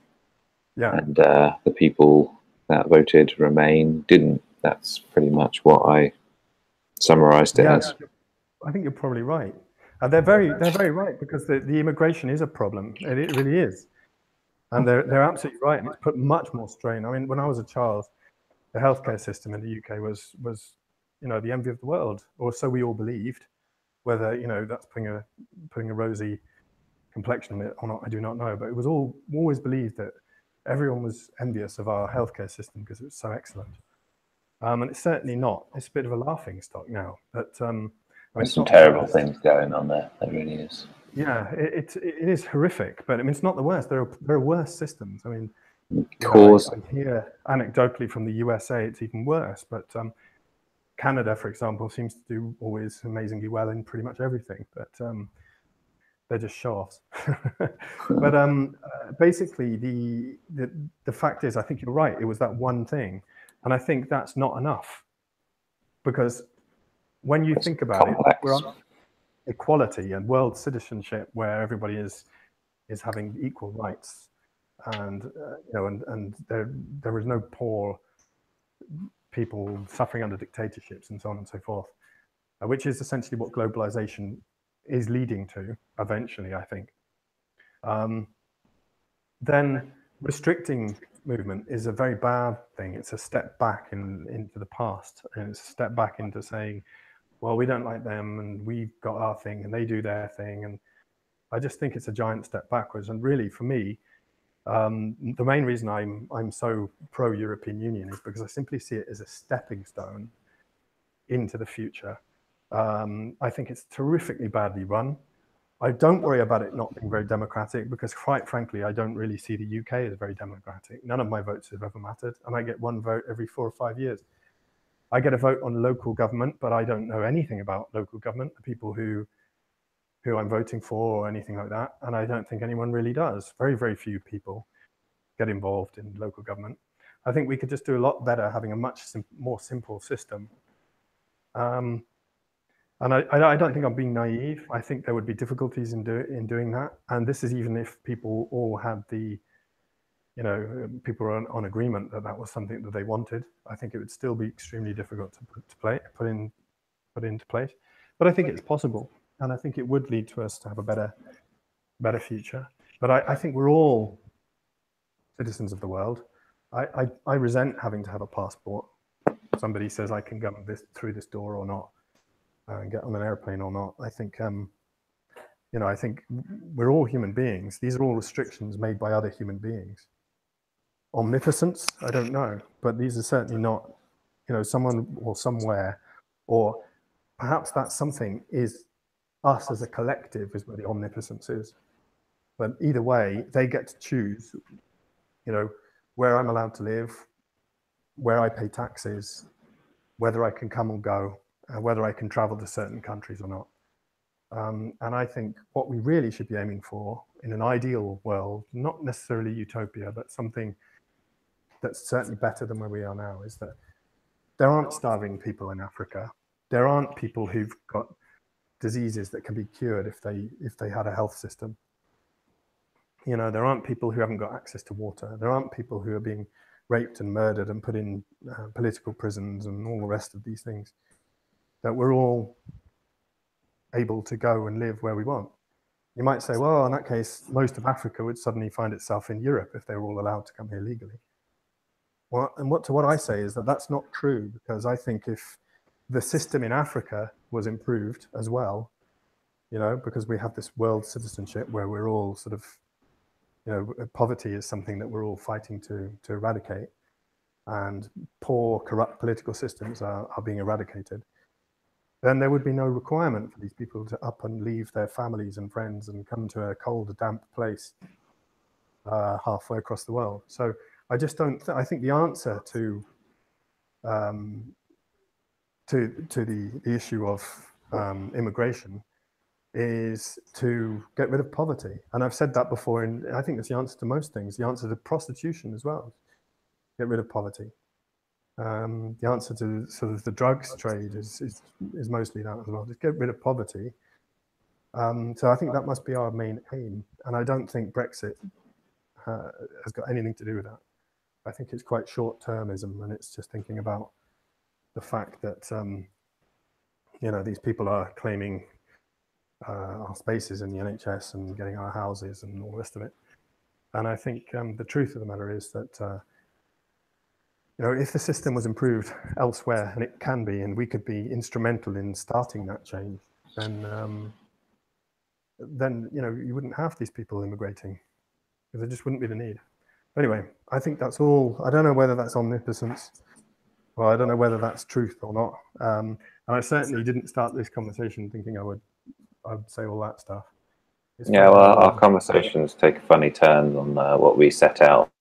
[SPEAKER 1] and the people that voted remain didn't. That's pretty much what I summarized it as.
[SPEAKER 2] I think you're probably right. They're very right, because the immigration is a problem. It really is. And they're absolutely right. And it's put much more strain. I mean, when I was a child, the healthcare system in the UK was the envy of the world, or so we all believed. Whether that's putting a rosy complexion on it or not, I do not know. But it was always believed that everyone was envious of our healthcare system because it was so excellent. And it's certainly not. It's a bit of a laughing stock now. But
[SPEAKER 1] there's some terrible things going on there. There really is.
[SPEAKER 2] Yeah, it is horrific, but I mean, it's not the worst. There are worse systems. I mean, I hear anecdotally from the USA it's even worse, but Canada, for example, seems to do always amazingly well in pretty much everything, but they're just show-offs. But basically, the fact is, I think you're right. It was that one thing, and I think that's not enough, because when you think about it, we're on equality and world citizenship, where everybody is having equal rights, and and there is no poor people suffering under dictatorships and so on and so forth, which is essentially what globalization is leading to eventually, I think. Then restricting movement is a very bad thing. It's a step back into the past, and it's a step back into saying, well, we don't like them and we've got our thing and they do their thing. And I just think it's a giant step backwards. And really, for me, the main reason I'm so pro-European Union is because I simply see it as a stepping stone into the future. I think it's terrifically badly run. I don't worry about it not being very democratic, because quite frankly, I don't really see the UK as very democratic. None of my votes have ever mattered. I might get one vote every 4 or 5 years. I get a vote on local government, but I don't know anything about local government, the people who I'm voting for or anything like that. And I don't think anyone really does. Very, very few people get involved in local government. I think we could just do a lot better having a much more simple system. And I don't think I'm being naive. I think there would be difficulties in doing that. And this is even if people all had people are on agreement that was something that they wanted. I think it would still be extremely difficult to put in put into place. But I think it's possible, and I think it would lead to us to have a better future. But I think we're all citizens of the world. I resent having to have a passport. Somebody says I can go through this door or not, and get on an airplane or not. I think I think we're all human beings. These are all restrictions made by other human beings. Omnipotence, I don't know, but these are certainly not, someone or somewhere, or perhaps that something is us as a collective is where the omnipotence is. But either way, they get to choose, where I'm allowed to live, where I pay taxes, whether I can come or go, whether I can travel to certain countries or not. And I think what we really should be aiming for in an ideal world, not necessarily utopia, but something that's certainly better than where we are now, is that there aren't starving people in Africa. There aren't people who've got diseases that can be cured if they had a health system. There aren't people who haven't got access to water. There aren't people who are being raped and murdered and put in political prisons and all the rest of these things. That we're all able to go and live where we want. You might say, well, in that case, most of Africa would suddenly find itself in Europe if they were all allowed to come here legally. Well, and what I say is that that's not true, because I think if the system in Africa was improved as well, because we have this world citizenship where we're all sort of, poverty is something that we're all fighting to eradicate, and poor, corrupt political systems are being eradicated, then there would be no requirement for these people to up and leave their families and friends and come to a cold, damp place halfway across the world. So I just don't. I think the answer to the issue of immigration is to get rid of poverty. And I've said that before, and I think it's the answer to most things. The answer to prostitution as well. Get rid of poverty. The answer to sort of the drugs trade is mostly that as well. Just get rid of poverty. So I think that must be our main aim. And I don't think Brexit has got anything to do with that. I think it's quite short-termism, and it's just thinking about the fact that these people are claiming our spaces in the NHS and getting our houses and all the rest of it. And I think the truth of the matter is that if the system was improved elsewhere, and it can be, and we could be instrumental in starting that change, then you wouldn't have these people immigrating, because there just wouldn't be the need. Anyway, I think that's all. I don't know whether that's omnipotence, or I don't know whether that's truth or not. And I certainly didn't start this conversation thinking I would say all that stuff.
[SPEAKER 1] Well, our conversations take a funny turn on what we set out,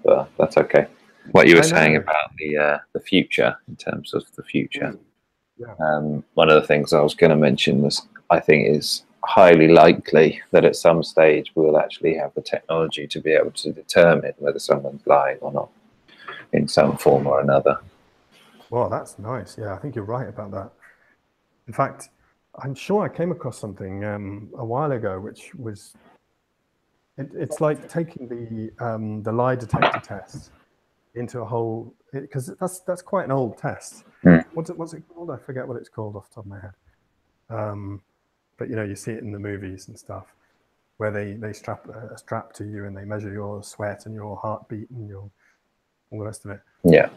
[SPEAKER 1] but that's okay. What you were saying about the future, in terms of the future.
[SPEAKER 2] Yeah.
[SPEAKER 1] One of the things I was going to mention was, I think it's highly likely that at some stage we'll actually have the technology to be able to determine whether someone's lying or not in some form or another.
[SPEAKER 2] Well, that's nice. Yeah, I think you're right about that. In fact, I'm sure I came across something a while ago, which was it's like taking the lie detector test into a whole, because that's quite an old test. What's it called? I forget what it's called off the top of my head. But you see it in the movies and stuff, where they strap a strap to you and they measure your sweat and your heartbeat and all the rest of it.
[SPEAKER 1] Yeah.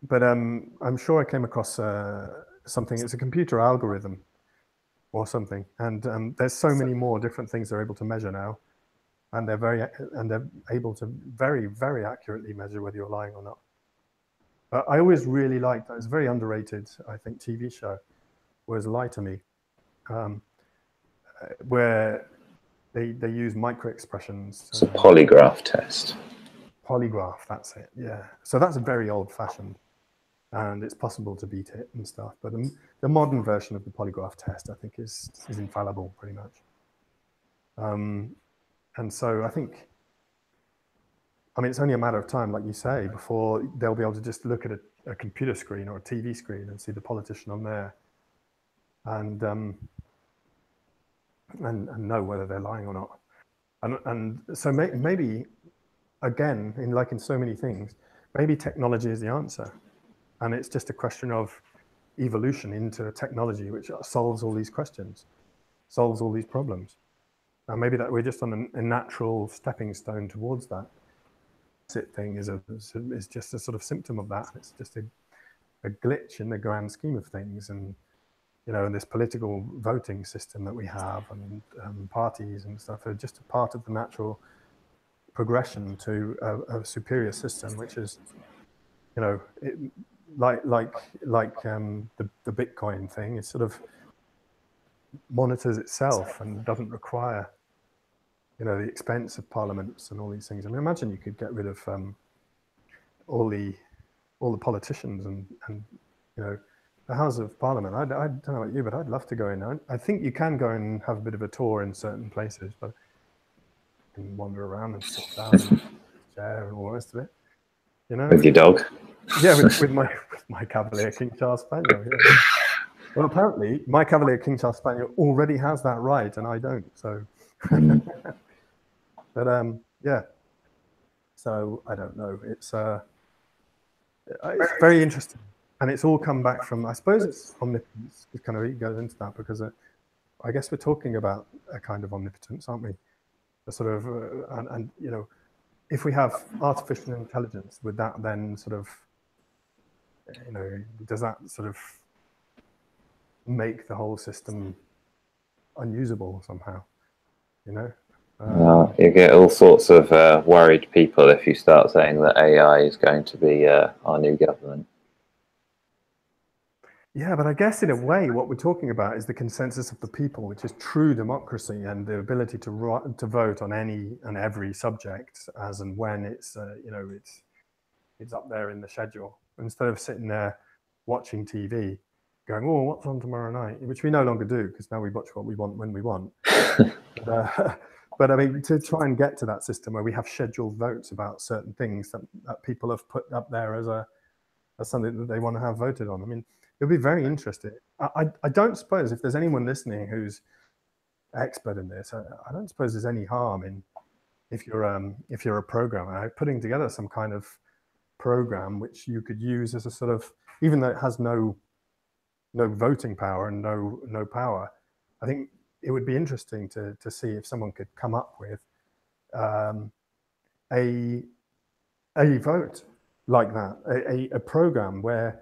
[SPEAKER 2] But I'm sure I came across something. It's a computer algorithm or something, and there's so many more different things they're able to measure now, and they're able to very, very accurately measure whether you're lying or not. But I always really liked that. It's a very underrated, I think, TV show, was Lie to Me, where they use micro expressions.
[SPEAKER 1] It's a polygraph test.
[SPEAKER 2] Polygraph, that's it. Yeah. So that's very old-fashioned, and it's possible to beat it and stuff. But the modern version of the polygraph test, I think, is infallible, pretty much. And so I think, it's only a matter of time, like you say, before they'll be able to just look at a computer screen or a TV screen and see the politician on there, and know whether they're lying or not. And so maybe, again, in so many things, maybe technology is the answer, and it's just a question of evolution into a technology which solves all these questions, solves all these problems. And maybe that we're just on a natural stepping stone towards that. Brexit thing is just a sort of symptom of that. It's just a glitch in the grand scheme of things. And, you know, this political voting system that we have and parties and stuff are just a part of the natural progression to a superior system, which is, you know, like the Bitcoin thing. It sort of monitors itself and doesn't require, you know, the expense of parliaments and all these things. I mean, imagine you could get rid of all the politicians and you know, the House of Parliament. I don't know about you, but I'd love to go in. I think you can go and have a bit of a tour in certain places, but you can wander around and sit down in a chair and all the rest of it. You know,
[SPEAKER 1] with your dog.
[SPEAKER 2] Yeah, with my Cavalier King Charles Spaniel. Yeah. Well, apparently my Cavalier King Charles Spaniel already has that right, and I don't. So, but yeah. So I don't know. It's very interesting, and it's all come back from, I suppose it's omnipotence. It kind of goes into that because I guess we're talking about a kind of omnipotence, aren't we? A sort of and you know, if we have artificial intelligence, would that then sort of, you know, does that sort of make the whole system unusable somehow? You know.
[SPEAKER 1] You get all sorts of worried people if you start saying that AI is going to be our new government.
[SPEAKER 2] Yeah, but I guess in a way, what we're talking about is the consensus of the people, which is true democracy and the ability to vote on any and every subject as and when it's you know, it's up there in the schedule, instead of sitting there watching TV, going, "Oh, what's on tomorrow night?" Which we no longer do because now we watch what we want when we want. But I mean, to try and get to that system where we have scheduled votes about certain things that people have put up there as something that they want to have voted on. I mean, it'll be very interesting. I don't suppose if there's anyone listening who's expert in this, I don't suppose there's any harm in, if you're a programmer, putting together some kind of program which you could use as a sort of, even though it has no voting power and no power, I think it would be interesting to see if someone could come up with a vote like that, a program where,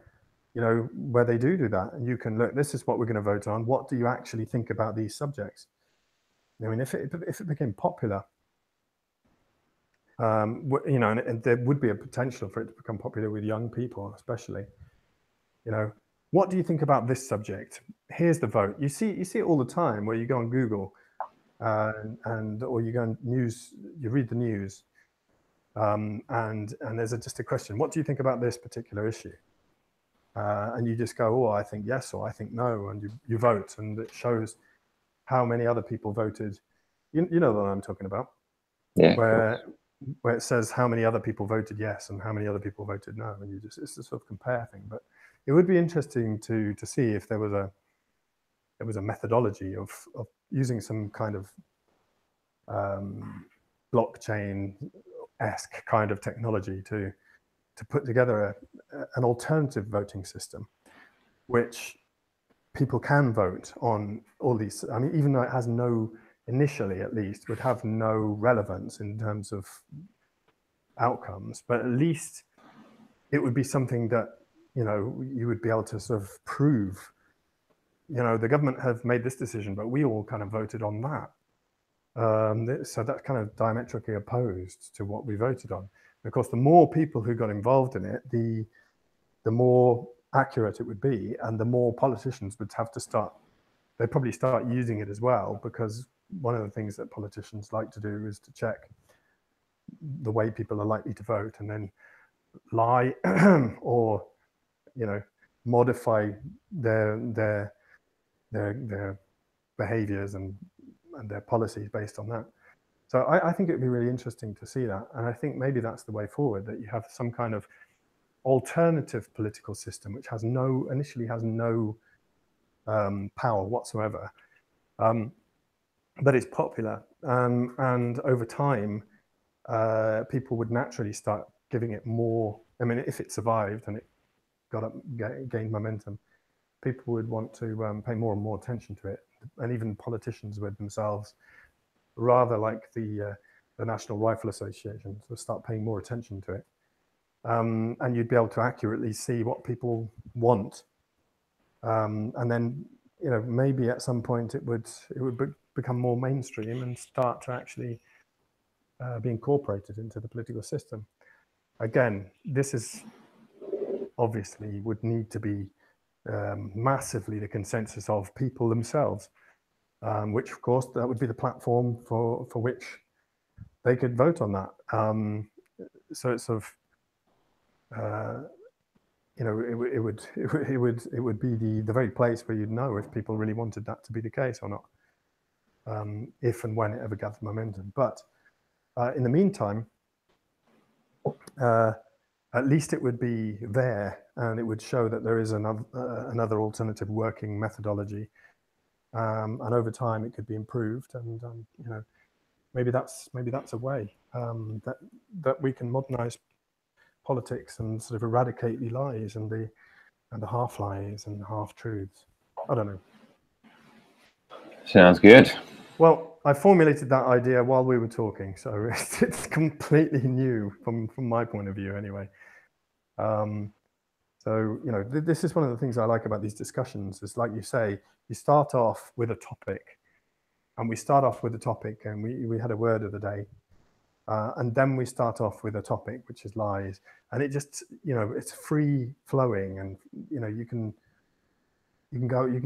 [SPEAKER 2] you know, where they do that, and you can look, this is what we're going to vote on. What do you actually think about these subjects? I mean, if it became popular, you know, and there would be a potential for it to become popular with young people, especially. You know, what do you think about this subject? Here's the vote. You see it all the time where you go on Google, or you go on news, you read the news, and there's just a question. What do you think about this particular issue? And you just go, oh, I think yes, or I think no, and you vote, and it shows how many other people voted. You know what I'm talking about?
[SPEAKER 1] Yeah.
[SPEAKER 2] Where it says how many other people voted yes and how many other people voted no, and it's a sort of compare thing. But it would be interesting to see if there was a methodology of using some kind of blockchain-esque kind of technology to put together an alternative voting system, which people can vote on all these. I mean, even though it has initially at least, would have no relevance in terms of outcomes, but at least it would be something that, you know, you would be able to sort of prove, you know, the government have made this decision, but we all kind of voted on that. So that's kind of diametrically opposed to what we voted on. And of course, the more people who got involved in it, the more accurate it would be, and the more politicians would have to start. They'd probably start using it as well, because one of the things that politicians like to do is to check the way people are likely to vote and then lie or, you know, modify their behaviors and their policies based on that. So I think it would be really interesting to see that. And I think maybe that's the way forward, that you have some kind of alternative political system which initially has no power whatsoever, but it's popular, and over time people would naturally start giving it more. I mean, if it survived and it gained momentum, people would want to pay more and more attention to it, and even politicians with themselves, rather like the National Rifle Association, to start paying more attention to it. And you'd be able to accurately see what people want, and then maybe at some point it would become more mainstream and start to actually be incorporated into the political system. Again, this is obviously would need to be massively the consensus of people themselves, which of course that would be the platform for which they could vote on that. So it's sort of it would be the very place where you'd know if people really wanted that to be the case or not, if and when it ever gathered momentum. But in the meantime, at least it would be there, and it would show that there is another alternative working methodology, and over time it could be improved. And maybe that's a way that we can modernize politics and sort of eradicate the lies and the half lies and half truths. I don't know.
[SPEAKER 1] Sounds good.
[SPEAKER 2] Well, I formulated that idea while we were talking, so it's completely new from my point of view, anyway. So this is one of the things I like about these discussions. Is like you say, you start off with a topic, and we start off with a topic, and we had a word of the day, and then we start off with a topic which is lies, and it just it's free flowing, and you can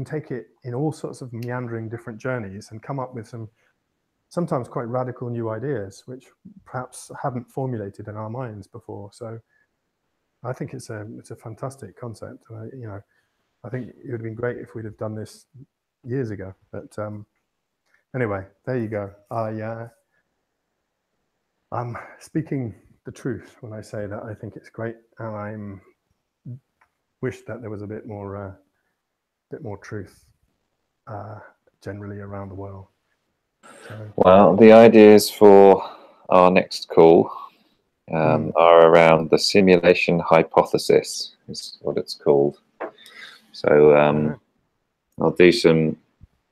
[SPEAKER 2] take it in all sorts of meandering different journeys and come up with some sometimes quite radical new ideas which perhaps haven't formulated in our minds before. So I think it's a fantastic concept. I think it would have been great if we'd have done this years ago. But anyway, there you go. I'm speaking the truth when I say that I think it's great, and I wish that there was a bit more truth generally around the world. So,
[SPEAKER 1] well, the ideas for our next call are around the simulation hypothesis, is what it's called. So I'll do some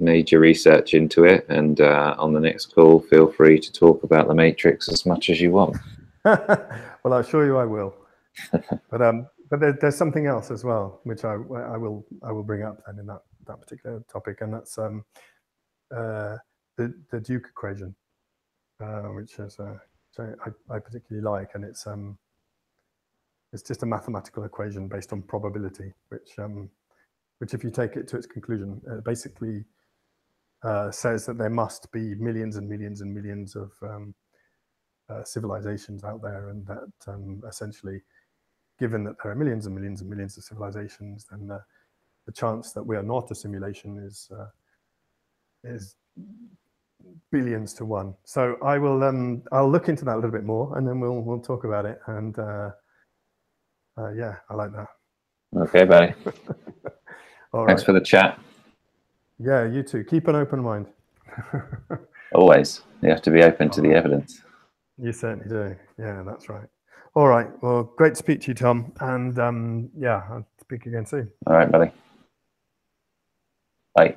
[SPEAKER 1] major research into it, and on the next call, feel free to talk about the Matrix as much as you want.
[SPEAKER 2] Well, I assure you I will. But there's something else as well, which I will bring up then in that particular topic, and that's the Duke equation, which is I particularly like, and it's just a mathematical equation based on probability, which if you take it to its conclusion, basically says that there must be millions and millions and millions of civilizations out there, and that essentially, given that there are millions and millions and millions of civilizations, then the chance that we are not a simulation is billions to one. So I will I'll look into that a little bit more, and then we'll talk about it. And yeah, I like that.
[SPEAKER 1] Okay, buddy.
[SPEAKER 2] All
[SPEAKER 1] Thanks
[SPEAKER 2] right.
[SPEAKER 1] for the chat.
[SPEAKER 2] Yeah, you too. Keep an open mind.
[SPEAKER 1] Always. You have to be open to the evidence.
[SPEAKER 2] You certainly do. Yeah, that's right. All right. Well, great to speak to you, Tom. And yeah, I'll speak again soon.
[SPEAKER 1] All right, buddy. Bye.